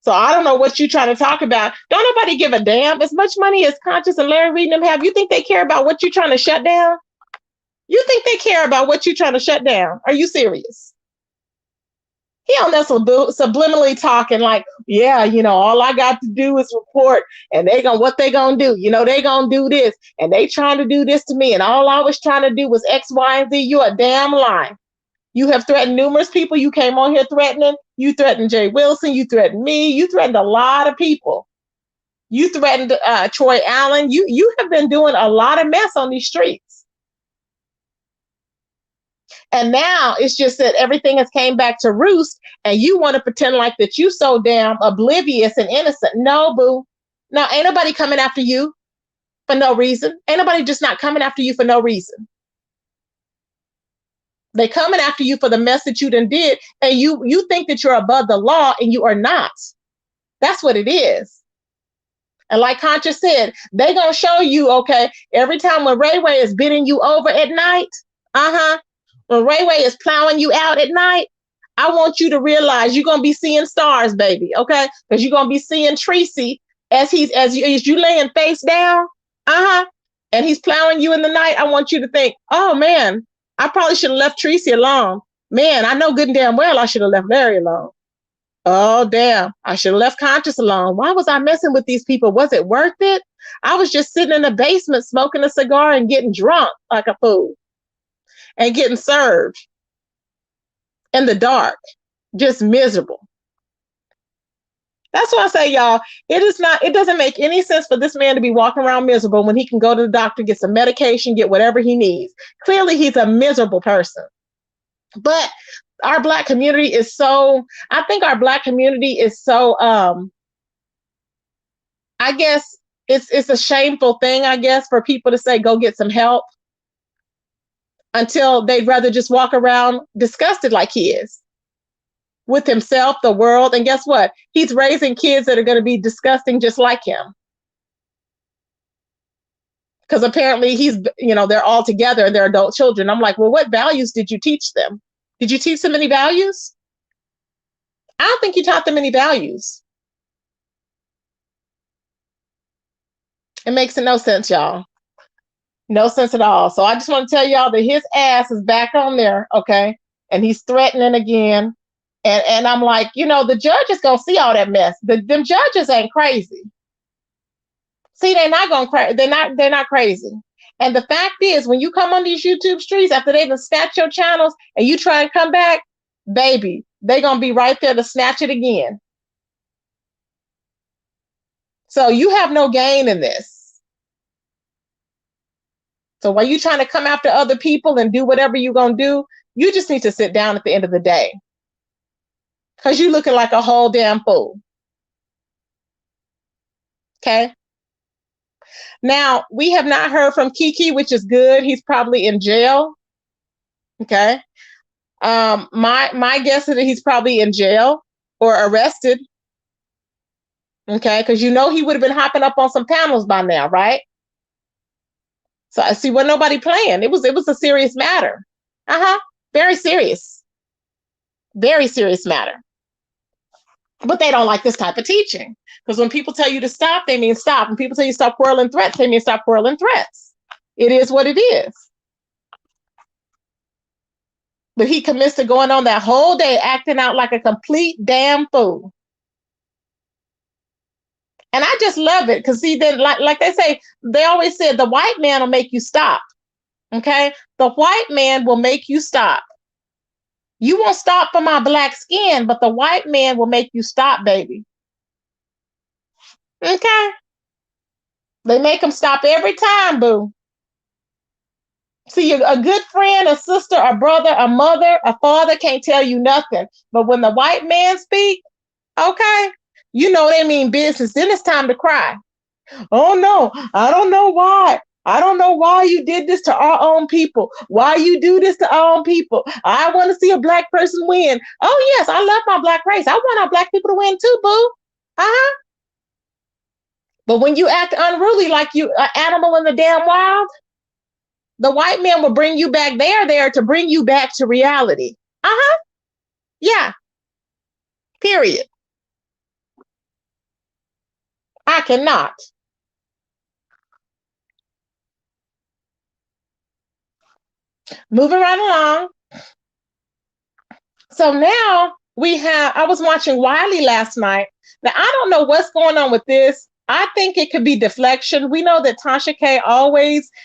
So I don't know what you're trying to talk about. Don't nobody give a damn. As much money as Conscious and Larry Reid and them have, you think they care about what you're trying to shut down? You think they care about what you're trying to shut down? Are you serious? He on there subliminally talking like, yeah, all I got to do is report, and what they gonna do? They gonna do this, and they trying to do this to me, and all I was trying to do was X, Y, and Z. You a damn lie. You have threatened numerous people. You came on here threatening. You threatened Jay Wilson. You threatened me. You threatened a lot of people. You threatened Troy Allen. You have been doing a lot of mess on these streets. And now it's just that everything has came back to roost, and you want to pretend like that you so damn oblivious and innocent. No, boo. No, ain't nobody coming after you for no reason. Ain't nobody just not coming after you for no reason. They coming after you for the mess that you done did, and you think that you're above the law, and you are not. That's what it is. And like Conscious said, they gonna show you, okay, every time when Ray Ray is bidding you over at night, when Ray Ray is plowing you out at night, I want you to realize you're gonna be seeing stars, baby, okay? Because you're gonna be seeing Tracy as you laying face down, and he's plowing you in the night. I want you to think, oh man, I probably should have left Tracy alone. Man, I know good and damn well I should have left Larry alone. Oh damn, I should have left Conscious alone. Why was I messing with these people? Was it worth it? I was just sitting in the basement smoking a cigar and getting drunk like a fool. And getting served in the dark, just miserable. That's why I say, y'all, it doesn't make any sense for this man to be walking around miserable when he can go to the doctor, get some medication, get whatever he needs. Clearly, he's a miserable person. But our Black community is so, I guess it's a shameful thing, I guess, for people to say, go get some help, until they'd rather just walk around disgusted like he is with himself, the world. And guess what? He's raising kids that are going to be disgusting just like him. Because apparently they're all together and they're adult children. I'm like, well, what values did you teach them? Did you teach them any values? I don't think you taught them any values. It makes no sense, y'all. No sense at all. So I just want to tell y'all that his ass is back on there, okay? And he's threatening again. And I'm like, the judge is going to see all that mess. Them judges ain't crazy. See, they're not crazy. And the fact is, when you come on these YouTube streets after they've snatched your channels and you try and come back, baby, they're going to be right there to snatch it again. So you have no gain in this. So while you're trying to come after other people and do whatever you're going to do, you just need to sit down at the end of the day. Because you're looking like a whole damn fool. Okay? Now, we have not heard from Kiki, which is good. He's probably in jail. Okay? My guess is that he's probably in jail or arrested. Okay? Because he would have been hopping up on some panels by now, right? So I see, nobody playing. It was a serious matter. Very serious. Very serious matter. But they don't like this type of teaching. Because when people tell you to stop, they mean stop. When people tell you stop whirling threats, they mean stop whirling threats. It is what it is. But he commits to going on that whole day acting out like a complete damn fool. And I just love it because, see, then like they say, they always said the white man will make you stop. Okay? The white man will make you stop. You won't stop for my black skin, but the white man will make you stop, baby. Okay? They make them stop every time, boo. See, a good friend, a sister, a brother, a mother, a father can't tell you nothing. But when the white man speak, okay, you know they mean business. Then it's time to cry. Oh no, I don't know why. I don't know why you did this to our own people. Why you do this to our own people. I want to see a black person win. Oh yes, I love my black race. I want our black people to win too, boo. Uh-huh. But when you act unruly like you an animal in the damn wild, the white man will bring you back there to bring you back to reality. Uh-huh. Yeah. Period. I cannot. Moving right along. So now I was watching Wiley last night. Now, I don't know what's going on with this. I think it could be deflection. We know that Tasha K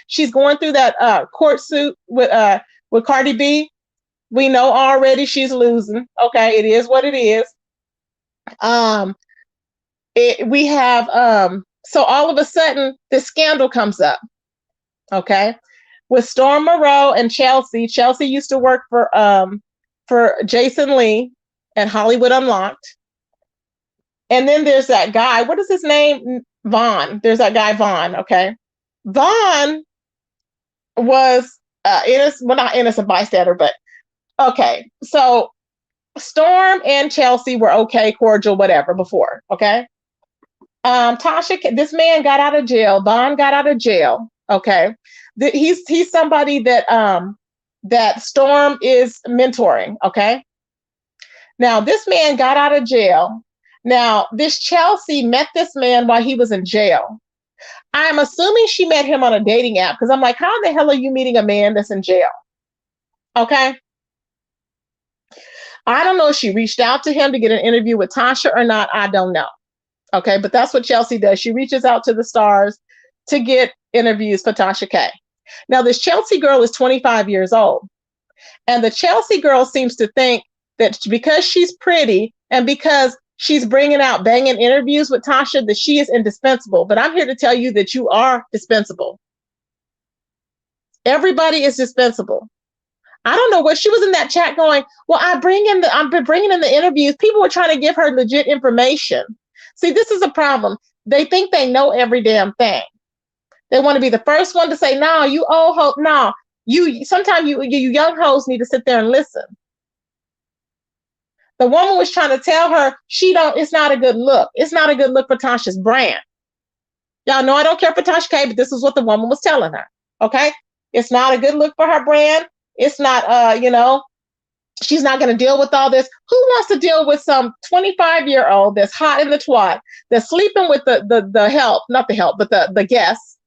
she's going through that court suit with Cardi B. We know already she's losing. Okay, it is what it is. We have so all of a sudden this scandal comes up. Okay, with Storm Moreau and Chelsea. Chelsea used to work for Jason Lee and Hollywood Unlocked. And then there's that guy. What is his name? Vaughn. There's that guy Vaughn. Okay, Vaughn was not innocent bystander, but okay. So Storm and Chelsea were okay, cordial, whatever before. Okay. Tasha, this man got out of jail. Vaughn got out of jail. Okay. He's somebody that Storm is mentoring. Okay. Now this man got out of jail. Now this Chelsea met this man while he was in jail. I'm assuming she met him on a dating app because I'm like, how the hell are you meeting a man that's in jail? Okay. I don't know if she reached out to him to get an interview with Tasha or not. I don't know. Okay. But that's what Chelsea does. She reaches out to the stars to get interviews for Tasha K. Now, this Chelsea girl is 25 years old. And the Chelsea girl seems to think that because she's pretty and because she's bringing out banging interviews with Tasha, that she is indispensable. But I'm here to tell you that you are dispensable. Everybody is dispensable. I don't know what she was in that chat going, well, I've been bringing in the interviews. People were trying to give her legit information. See, this is a problem. They think they know every damn thing. They want to be the first one to say, no, you old hope. No, sometimes you young hoes need to sit there and listen. The woman was trying to tell her it's not a good look. It's not a good look for Tasha's brand. Y'all know I don't care for Tasha K, but this is what the woman was telling her. Okay. It's not a good look for her brand. It's not, she's not going to deal with all this. Who wants to deal with some 25-year-old that's hot in the twat, that's sleeping with the help, not the help, but the guests?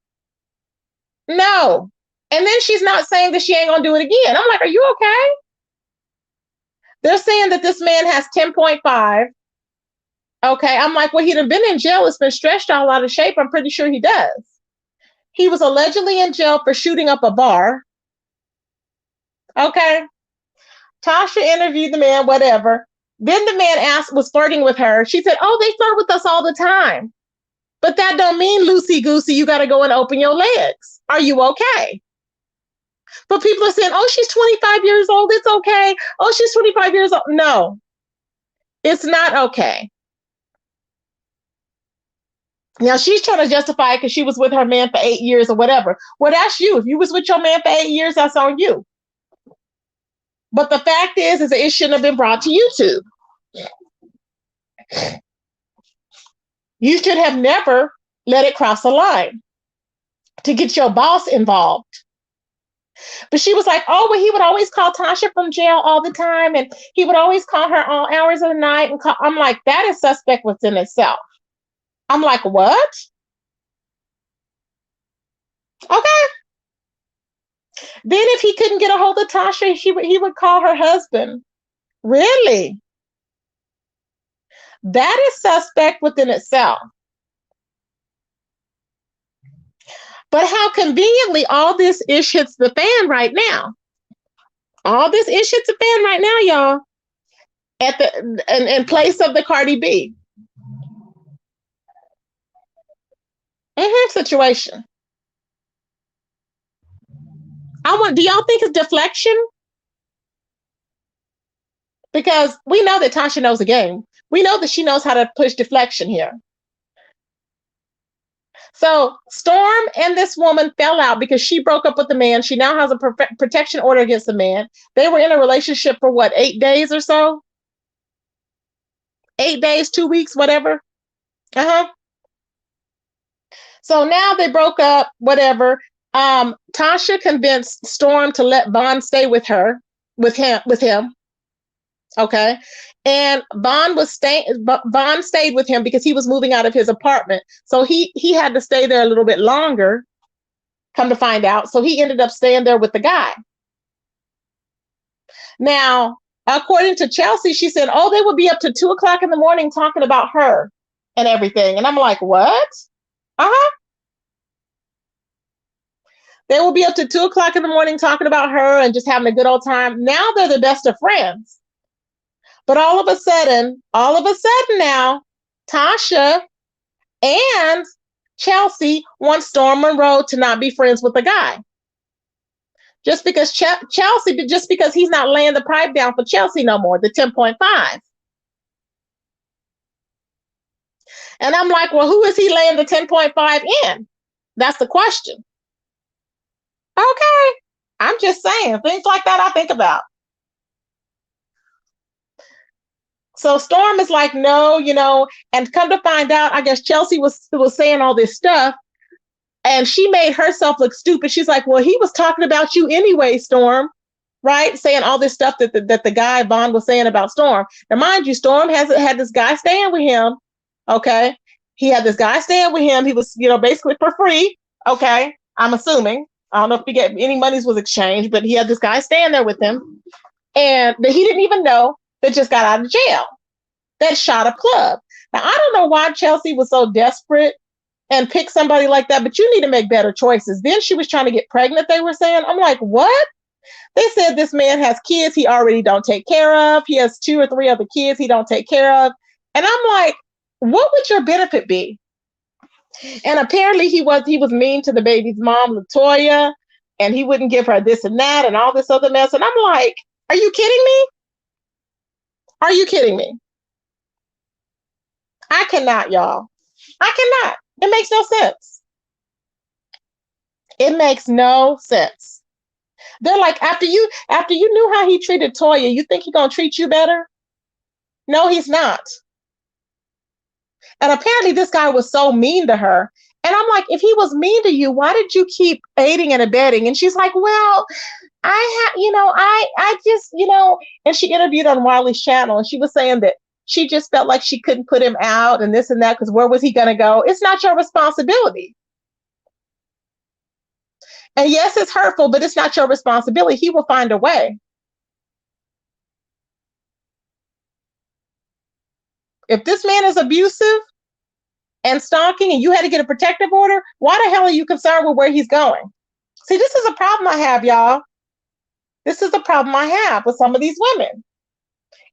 No. And then she's not saying that she ain't going to do it again. I'm like, are you okay? They're saying that this man has 10.5. Okay. I'm like, well, he'd have been in jail. It's been stretched all out of shape. I'm pretty sure he does. He was allegedly in jail for shooting up a bar. Okay. Tasha interviewed the man, whatever. Then the man was flirting with her. She said, oh, they flirt with us all the time. But that don't mean loosey-goosey, you got to go and open your legs. Are you okay? But people are saying, oh, she's 25 years old. It's okay. Oh, she's 25 years old. No, it's not okay. Now, she's trying to justify it because she was with her man for 8 years or whatever. Well, that's you. If you was with your man for 8 years, that's on you. But the fact is it shouldn't have been brought to YouTube. You should have never let it cross a line to get your boss involved. But she was like, oh, well, he would always call Tasha from jail all the time. And he would always call her all hours of the night. And I'm like, that is suspect within itself. I'm like, what? Okay. Then if he couldn't get a hold of Tasha, he would call her husband. Really? That is suspect within itself. But how conveniently all this ish hits the fan right now. All this ish hits the fan right now, y'all. At the in place of the Cardi B situation. Do y'all think it's deflection? Because we know that Tasha knows the game. We know that she knows how to push deflection here. So Storm and this woman fell out because she broke up with the man. She now has a protection order against the man. They were in a relationship for what, 8 days or so? 8 days, 2 weeks, whatever. So now they broke up, whatever. Tasha convinced Storm to let Vaughn stay with him. Okay. And Vaughn stayed with him because he was moving out of his apartment. So he had to stay there a little bit longer, come to find out. So he ended up staying there with the guy. Now, according to Chelsea, she said, oh, they would be up to 2:00 in the morning talking about her and everything. And I'm like, what? They will be up to 2:00 in the morning talking about her and just having a good old time. Now they're the best of friends. But all of a sudden now, Tasha and Chelsea want Storm Monroe to not be friends with the guy. Just because just because he's not laying the pipe down for Chelsea no more, the 10.5. And I'm like, well, who is he laying the 10.5 in? That's the question. Okay. I'm just saying, things like that I think about. So Storm is like, no, and come to find out, I guess Chelsea was saying all this stuff and she made herself look stupid. She's like, well, he was talking about you anyway, Storm, right? Saying all this stuff that the guy Vaughn was saying about Storm. Now, mind you, Storm hasn't had this guy staying with him. Okay. He had this guy staying with him. He was, basically for free. Okay. I'm assuming. I don't know if he get any monies was exchanged, but he had this guy staying there with him and that he didn't even know that just got out of jail, that shot up club. Now, I don't know why Chelsea was so desperate and picked somebody like that, but you need to make better choices. Then she was trying to get pregnant, they were saying. I'm like, what? They said this man has kids he already don't take care of. He has 2 or 3 other kids he don't take care of. And I'm like, what would your benefit be? And apparently he was mean to the baby's mom, Latoya, and he wouldn't give her this and that and all this other mess. And I'm like, are you kidding me? Are you kidding me? I cannot, y'all. I cannot. It makes no sense. It makes no sense. They're like, after you knew how he treated Toya, you think he's gonna treat you better? No, he's not. And apparently this guy was so mean to her. And I'm like, if he was mean to you, why did you keep aiding and abetting? And she's like, well, I just, and she interviewed on Wiley's channel and she was saying that she just felt like she couldn't put him out and this and that because where was he going to go? It's not your responsibility. And yes, it's hurtful, but it's not your responsibility. He will find a way. If this man is abusive and stalking and you had to get a protective order, why the hell are you concerned with where he's going? See, this is a problem I have, y'all. This is a problem I have with some of these women.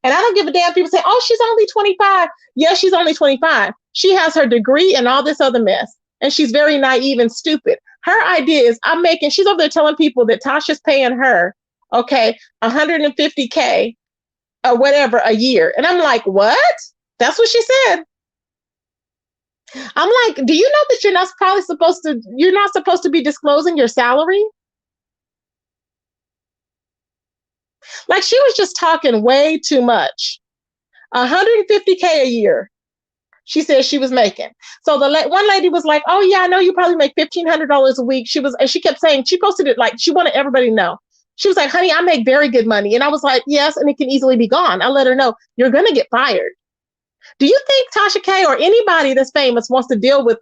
And I don't give a damn. People say, oh, she's only 25. Yes, she's only 25. She has her degree and all this other mess. And she's very naive and stupid. Her idea is she's over there telling people that Tasha's paying her, okay, $150K or whatever a year. And I'm like, what? That's what she said. I'm like, do you know that you're not supposed to be disclosing your salary? Like she was just talking way too much. $150K a year. she said she was making. So one lady was like, "Oh yeah, I know you probably make $1,500 a week." And she kept saying, she posted it like she wanted everybody to know. She was like, "Honey, I make very good money," and I was like, "Yes, and it can easily be gone." I let her know, "You're gonna get fired." Do you think Tasha K or anybody that's famous wants to deal with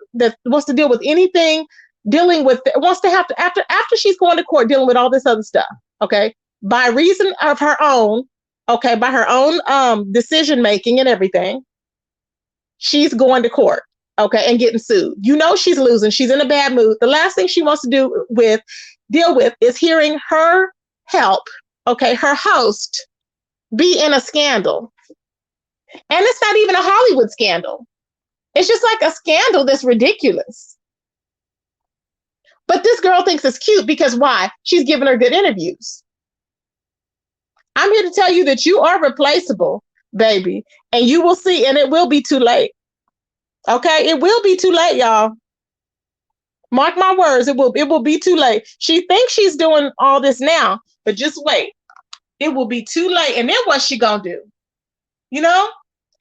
anything, wants to have to, after she's going to court dealing with all this other stuff, okay, by reason of her own, okay, by her own decision making and everything, she's going to court, okay, and getting sued. You know she's losing. She's in a bad mood. The last thing she wants to deal with is hearing her help, okay, her host be in a scandal. And it's not even a Hollywood scandal. It's just like a scandal that's ridiculous. But this girl thinks it's cute because why? She's giving her good interviews. I'm here to tell you that you are replaceable, baby, and you will see, and it will be too late. Okay, it will be too late, y'all. Mark my words, it will be too late. She thinks she's doing all this now, but just wait. It will be too late. And then what's she gonna do? You know?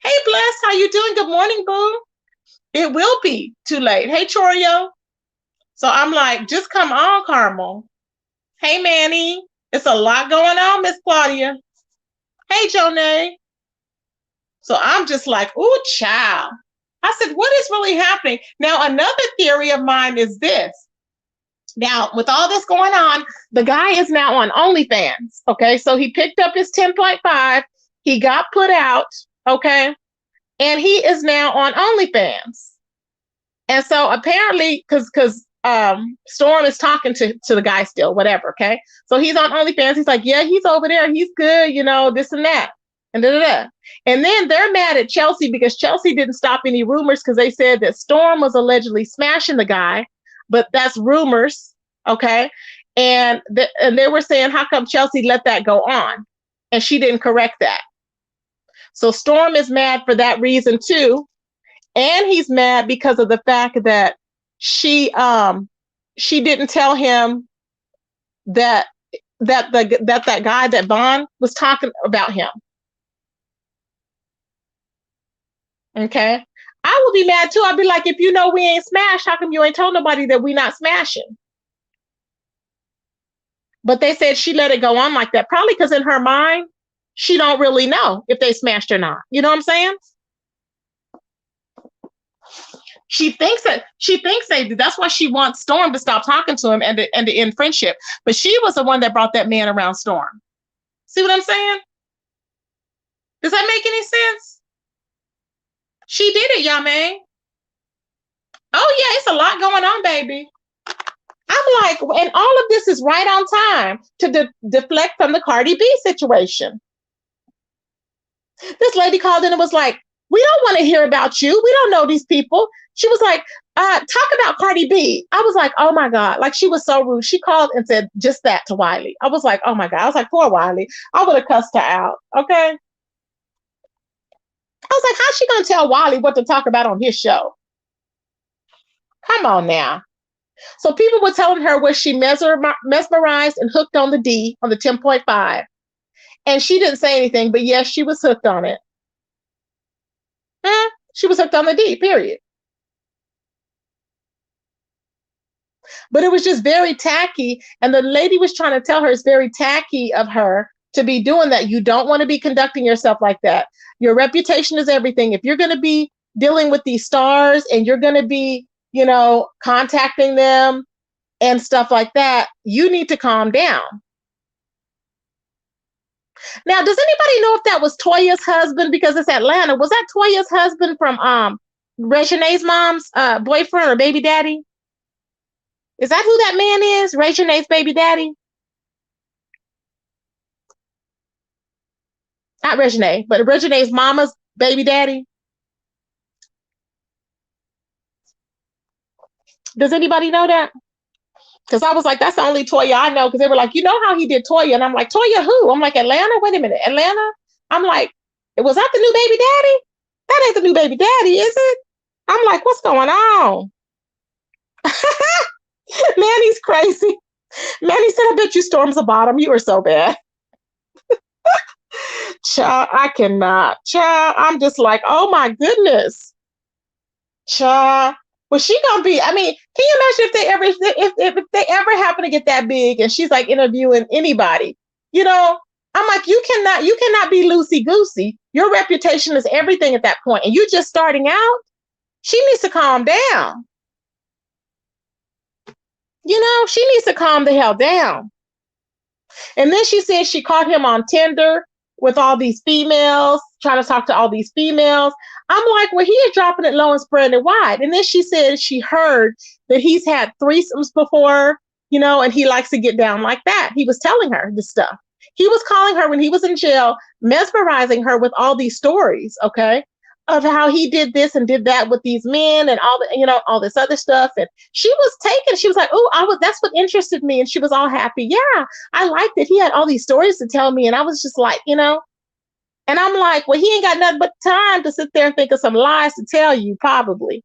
Hey, Bless, how you doing? Good morning, boo. It will be too late. Hey, Chorio. So I'm like, just come on, Carmel. Hey, Manny. It's a lot going on, Miss Claudia. Hey, Jonay. So I'm just like, ooh, child. I said, what is really happening? Now, another theory of mine is this. Now, with all this going on, the guy is now on OnlyFans. Okay, so he picked up his 10.5. He got put out. Okay, and he is now on OnlyFans. And so apparently, because Storm is talking to the guy still, whatever. Okay, so he's on OnlyFans. He's like, yeah, he's over there. He's good, you know, this and that. And da-da-da. And then they're mad at Chelsea because Chelsea didn't stop any rumors because they said that Storm was allegedly smashing the guy, but that's rumors, okay? And they were saying, how come Chelsea let that go on? And she didn't correct that. So Storm is mad for that reason too. And he's mad because of the fact that she didn't tell him that guy, that Bond, was talking about him. Okay, I would be mad too. I'd be like, if you know we ain't smashed, how come you ain't told nobody that we not smashing? But they said she let it go on like that, probably because in her mind, she don't really know if they smashed or not. You know what I'm saying? She thinks they do. That's why she wants Storm to stop talking to him and to end friendship. But she was the one that brought that man around Storm. See what I'm saying? Does that make any sense? She did it, Yame. Oh, yeah, it's a lot going on, baby. I'm like, and all of this is right on time to deflect from the Cardi B situation. This lady called in and was like, we don't want to hear about you. We don't know these people. She was like, talk about Cardi B. I was like, oh my God. Like, she was so rude. She called and said just that to Wiley. I was like, oh my God. I was like, poor Wiley. I would have cussed her out. Okay. I was like, how's she going to tell Wiley what to talk about on his show? Come on now. So people were telling her was she mesmerized and hooked on the D, on the 10.5. And she didn't say anything, but yes, she was hooked on it. She was hooked on the D, period. But it was just very tacky. And the lady was trying to tell her it's very tacky of her to be doing that. You don't want to be conducting yourself like that. Your reputation is everything. If you're going to be dealing with these stars and you're going to be, you know, contacting them and stuff like that, you need to calm down. Now, does anybody know if that was Toya's husband? Because it's Atlanta. Was that Toya's husband from Regine's mom's boyfriend or baby daddy? Is that who that man is? Regine's baby daddy? Not Regine, but Regine's mama's baby daddy. Does anybody know that? Because I was like, that's the only Toya I know. Because they were like, you know how he did Toya? And I'm like, Toya who? I'm like, Atlanta? Wait a minute, Atlanta? I'm like, was that the new baby daddy? That ain't the new baby daddy, is it? I'm like, what's going on? Manny's crazy. Manny said, I bet you Storm's a bottom. You are so bad. Child, I cannot. Child, I'm just like, oh my goodness. Cha. Well, she gonna be. I mean, can you imagine if they ever happen to get that big and she's like interviewing anybody? You know, I'm like, you cannot be loosey goosey. Your reputation is everything at that point, and you just starting out. She needs to calm down. She needs to calm the hell down. And then she said she caught him on Tinder with all these females, trying to talk to all these females. I'm like, well, he is dropping it low and spreading it wide. And then she said she heard that he's had threesomes before, and he likes to get down like that. He was telling her this stuff. He was calling her when he was in jail, mesmerizing her with all these stories, okay, of how he did this and did that with these men and all this other stuff. And she was taken. She was like, oh, that's what interested me. And she was all happy. Yeah, I liked that he had all these stories to tell me. And I was just like, and I'm like, well, he ain't got nothing but time to sit there and think of some lies to tell you, probably,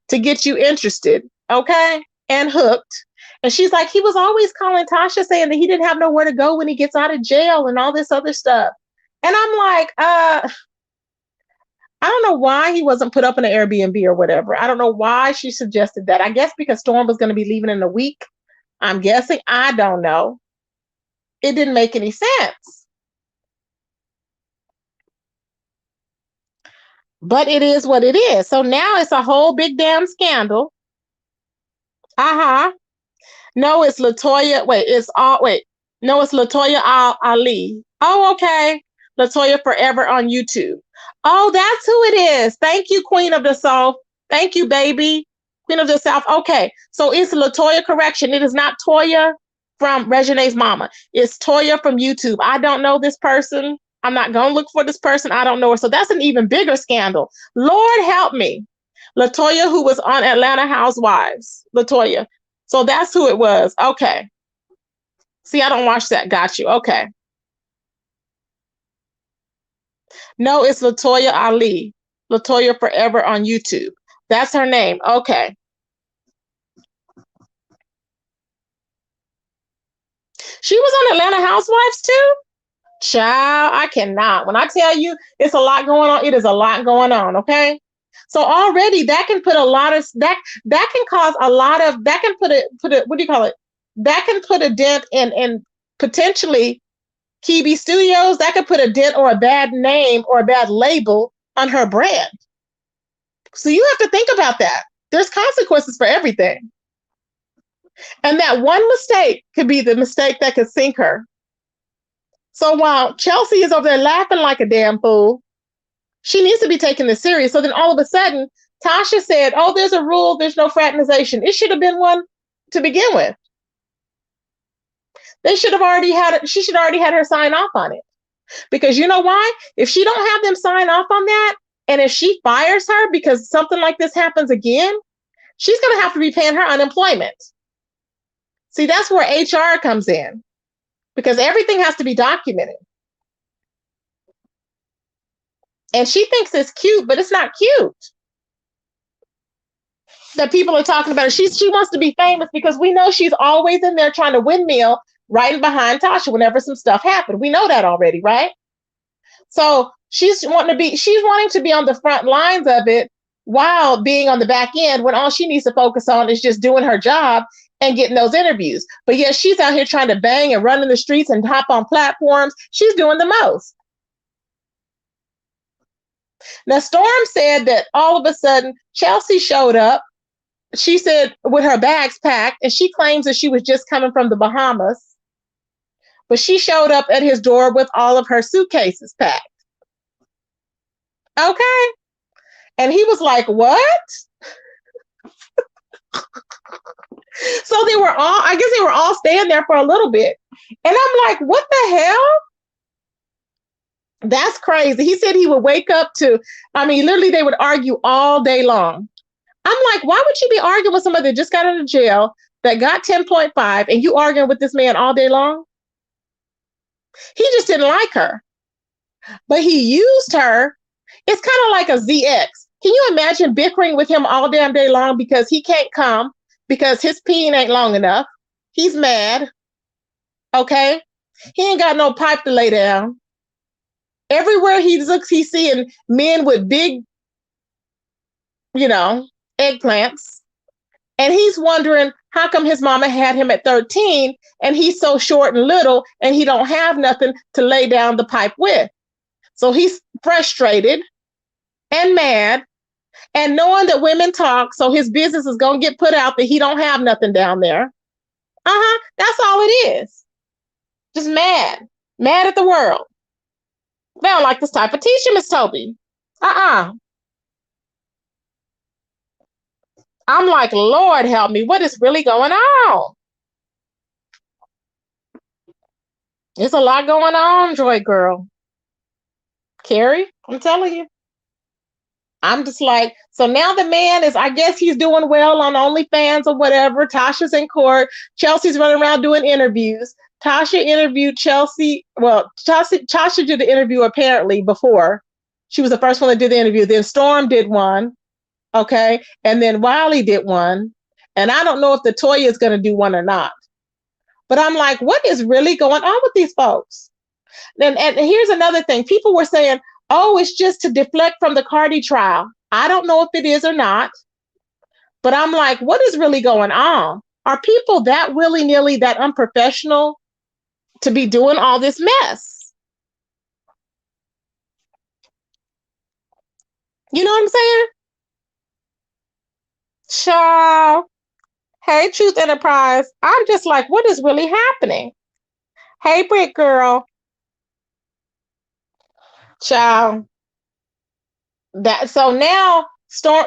to get you interested, okay, and hooked. And she's like, he was always calling Tasha saying that he didn't have nowhere to go when he gets out of jail and all this other stuff. And I'm like, I don't know why he wasn't put up in an Airbnb or whatever. I don't know why she suggested that. I guess because Storm was going to be leaving in a week. I'm guessing. I don't know. It didn't make any sense. But it is what it is. So now it's a whole big damn scandal. Uh-huh. No, it's Latoya. No, it's Latoya Ali. Oh, okay. Latoya Forever on YouTube. Oh, that's who it is. Thank you, Queen of the South. Thank you, baby. Queen of the South. Okay. So it's Latoya, correction. It is not Toya from Regine's mama. It's Toya from YouTube. I don't know this person. I'm not going to look for this person. I don't know her. So that's an even bigger scandal. Lord help me. Latoya, who was on Atlanta Housewives. Latoya. So that's who it was. Okay. See, I don't watch that. Got you. Okay. No, it's Latoya Ali. Latoya Forever on YouTube. That's her name. Okay. She was on Atlanta Housewives too? Child, I cannot. When I tell you it's a lot going on, it is a lot going on, okay? So already that can put a lot of that can cause a lot of that can put a what do you call it? That can put a dent in potentially Kimmie Studios. That could put a dent or a bad name or a bad label on her brand. So you have to think about that. There's consequences for everything. And that one mistake could be the mistake that could sink her. So while Chelsea is over there laughing like a damn fool, she needs to be taking this serious. So then all of a sudden, Tasha said, oh, there's a rule, there's no fraternization. It should have been one to begin with. She should already had her sign off on it. Because you know why? If she don't have them sign off on that, and if she fires her because something like this happens again, she's going to have to be paying her unemployment. See, that's where HR comes in. Because everything has to be documented. And she thinks it's cute, but it's not cute that people are talking about her. She wants to be famous because we know she's always in there trying to windmill right behind Tasha whenever some stuff happened. We know that already, right? So she's wanting to be on the front lines of it while being on the back end when all she needs to focus on is just doing her job and getting those interviews. But yeah, she's out here trying to bang and run in the streets and hop on platforms. She's doing the most. Now, Storm said that all of a sudden Chelsea showed up. She said with her bags packed, and she claims that she was just coming from the Bahamas. But she showed up at his door with all of her suitcases packed. Okay. And he was like, what? So I guess they were all staying there for a little bit. And I'm like, what the hell? That's crazy. He said he would wake up to, literally they would argue all day long. I'm like, why would you be arguing with somebody that just got out of jail, that got 10.5, and you arguing with this man all day long? He just didn't like her. But he used her. It's kind of like a ZX. Can you imagine bickering with him all damn day long because he can't come because his peen ain't long enough? He's mad. Okay? He ain't got no pipe to lay down. Everywhere he looks, he's seeing men with big, eggplants. And he's wondering how come his mama had him at 13 and he's so short and little and he don't have nothing to lay down the pipe with. So he's frustrated and mad and knowing that women talk, so his business is going to get put out that he don't have nothing down there. That's all it is. Just mad. Mad at the world. They don't like this type of teacher, Miss Toby. I'm like, Lord help me. What is really going on? There's a lot going on, Joy Girl. Carrie, I'm telling you. I'm just like, so now the man is, I guess he's doing well on OnlyFans or whatever. Tasha's in court. Chelsea's running around doing interviews. Tasha interviewed Chelsea. Well, Tasha did the interview apparently before. She was the first one to do the interview. Then Storm did one. Okay. And then Wiley did one. And I don't know if the Toya is going to do one or not. But I'm like, what is really going on with these folks? And here's another thing. People were saying, oh, it's just to deflect from the Cardi trial. I don't know if it is or not. But I'm like, what is really going on? Are people that willy-nilly, that unprofessional to be doing all this mess? You know what I'm saying? Child. Hey, Truth Enterprise. I'm just like, what is really happening? Hey, Brick Girl. Child. So now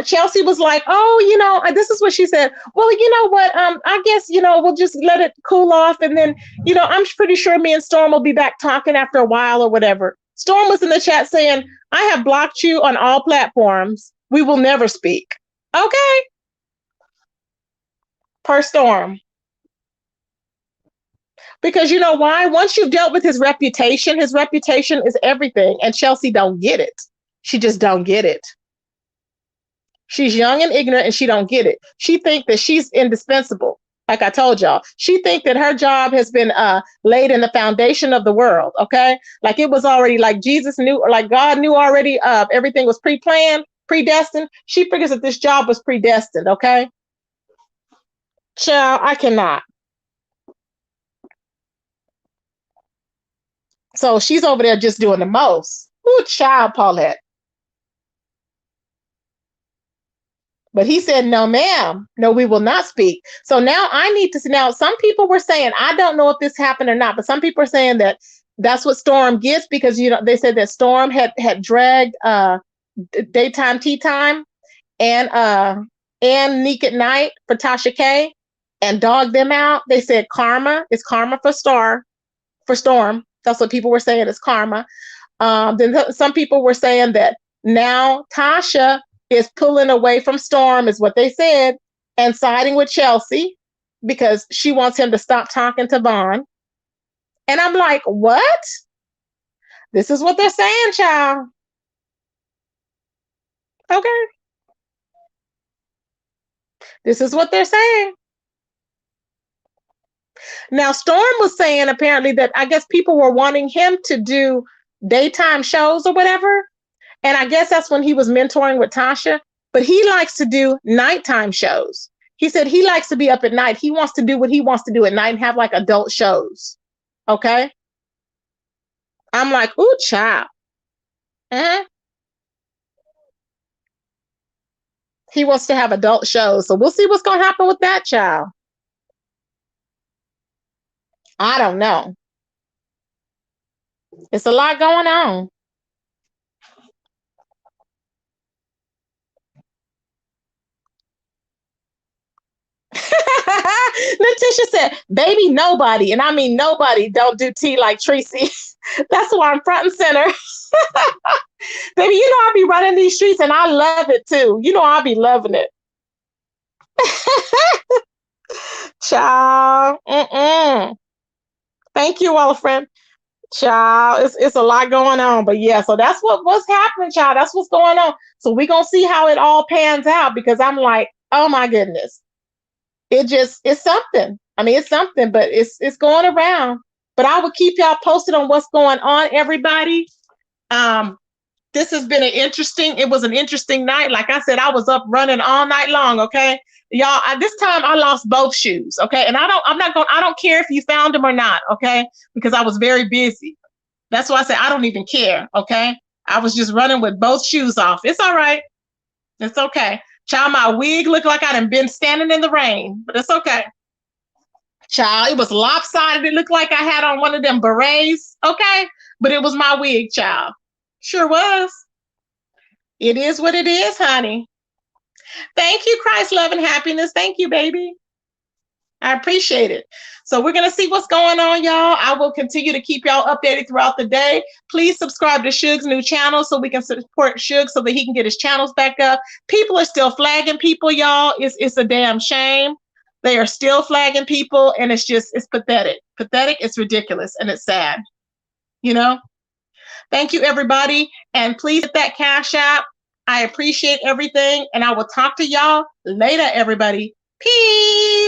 Chelsea was like, oh, this is what she said. Well, you know what? I guess, we'll just let it cool off. And then, I'm pretty sure me and Storm will be back talking after a while or whatever. Storm was in the chat saying, I have blocked you on all platforms. We will never speak. Okay. Per Storm. Because you know why? Once you've dealt with his reputation is everything. And Chelsea don't get it. She just don't get it. She's young and ignorant and she don't get it. She think that she's indispensable. Like I told y'all, she think that her job has been laid in the foundation of the world. Okay. Like it was already like Jesus knew, or like God knew already, everything was pre-planned, predestined. She figures that this job was predestined. Okay. Child, I cannot. So she's over there just doing the most. Ooh, child, Paulette. But he said, no, ma'am. No, we will not speak. So now I need to see. Now, some people were saying, I don't know if this happened or not, but some people are saying that that's what Storm gets because, they said that Storm had dragged Daytime Tea Time and Neek at Night for Tasha K and dogged them out. They said karma is karma for Storm. That's what people were saying is karma. Then some people were saying that now Tasha is pulling away from Storm, is what they said, and siding with Chelsea because she wants him to stop talking to Vaughn. And I'm like, what? This is what they're saying, child. Okay. This is what they're saying. Now, Storm was saying apparently that I guess people were wanting him to do daytime shows or whatever. And I guess that's when he was mentoring with Tasha. But he likes to do nighttime shows. He said he likes to be up at night. He wants to do what he wants to do at night and have like adult shows. Okay. I'm like, ooh, child. He wants to have adult shows. So we'll see what's going to happen with that, child. I don't know. It's a lot going on. Letitia said, baby, nobody, and I mean nobody, don't do tea like Tracy. That's why I'm front and center. Baby, I'll be running these streets and I love it too. I'll be loving it. Child. Thank you, all friend. Child, it's a lot going on. But yeah, so that's what's happening, child. That's what's going on. So we're going to see how it all pans out because I'm like, oh my goodness. It's something. I mean, it's something, but it's going around. But I will keep y'all posted on what's going on, everybody. This has been it was an interesting night. Like I said, I was up running all night long. Okay. Y'all, this time I lost both shoes. Okay. And I don't care if you found them or not. Okay. Because I was very busy. That's why I said I don't even care. Okay. I was just running with both shoes off. It's all right. It's okay. Child, my wig looked like I done been standing in the rain, but it's okay. Child, it was lopsided. It looked like I had on one of them berets. Okay. But it was my wig, child. Sure was. It is what it is, honey. Thank you, Christ, love, and happiness. Thank you, baby. I appreciate it. So we're going to see what's going on, y'all. I will continue to keep y'all updated throughout the day. Please subscribe to Suge's new channel so we can support Suge so that he can get his channels back up. People are still flagging people, y'all. It's a damn shame. They are still flagging people, and it's pathetic. Pathetic, it's ridiculous, and it's sad. You know? Thank you, everybody. And please hit that Cash App. I appreciate everything. And I will talk to y'all later, everybody. Peace.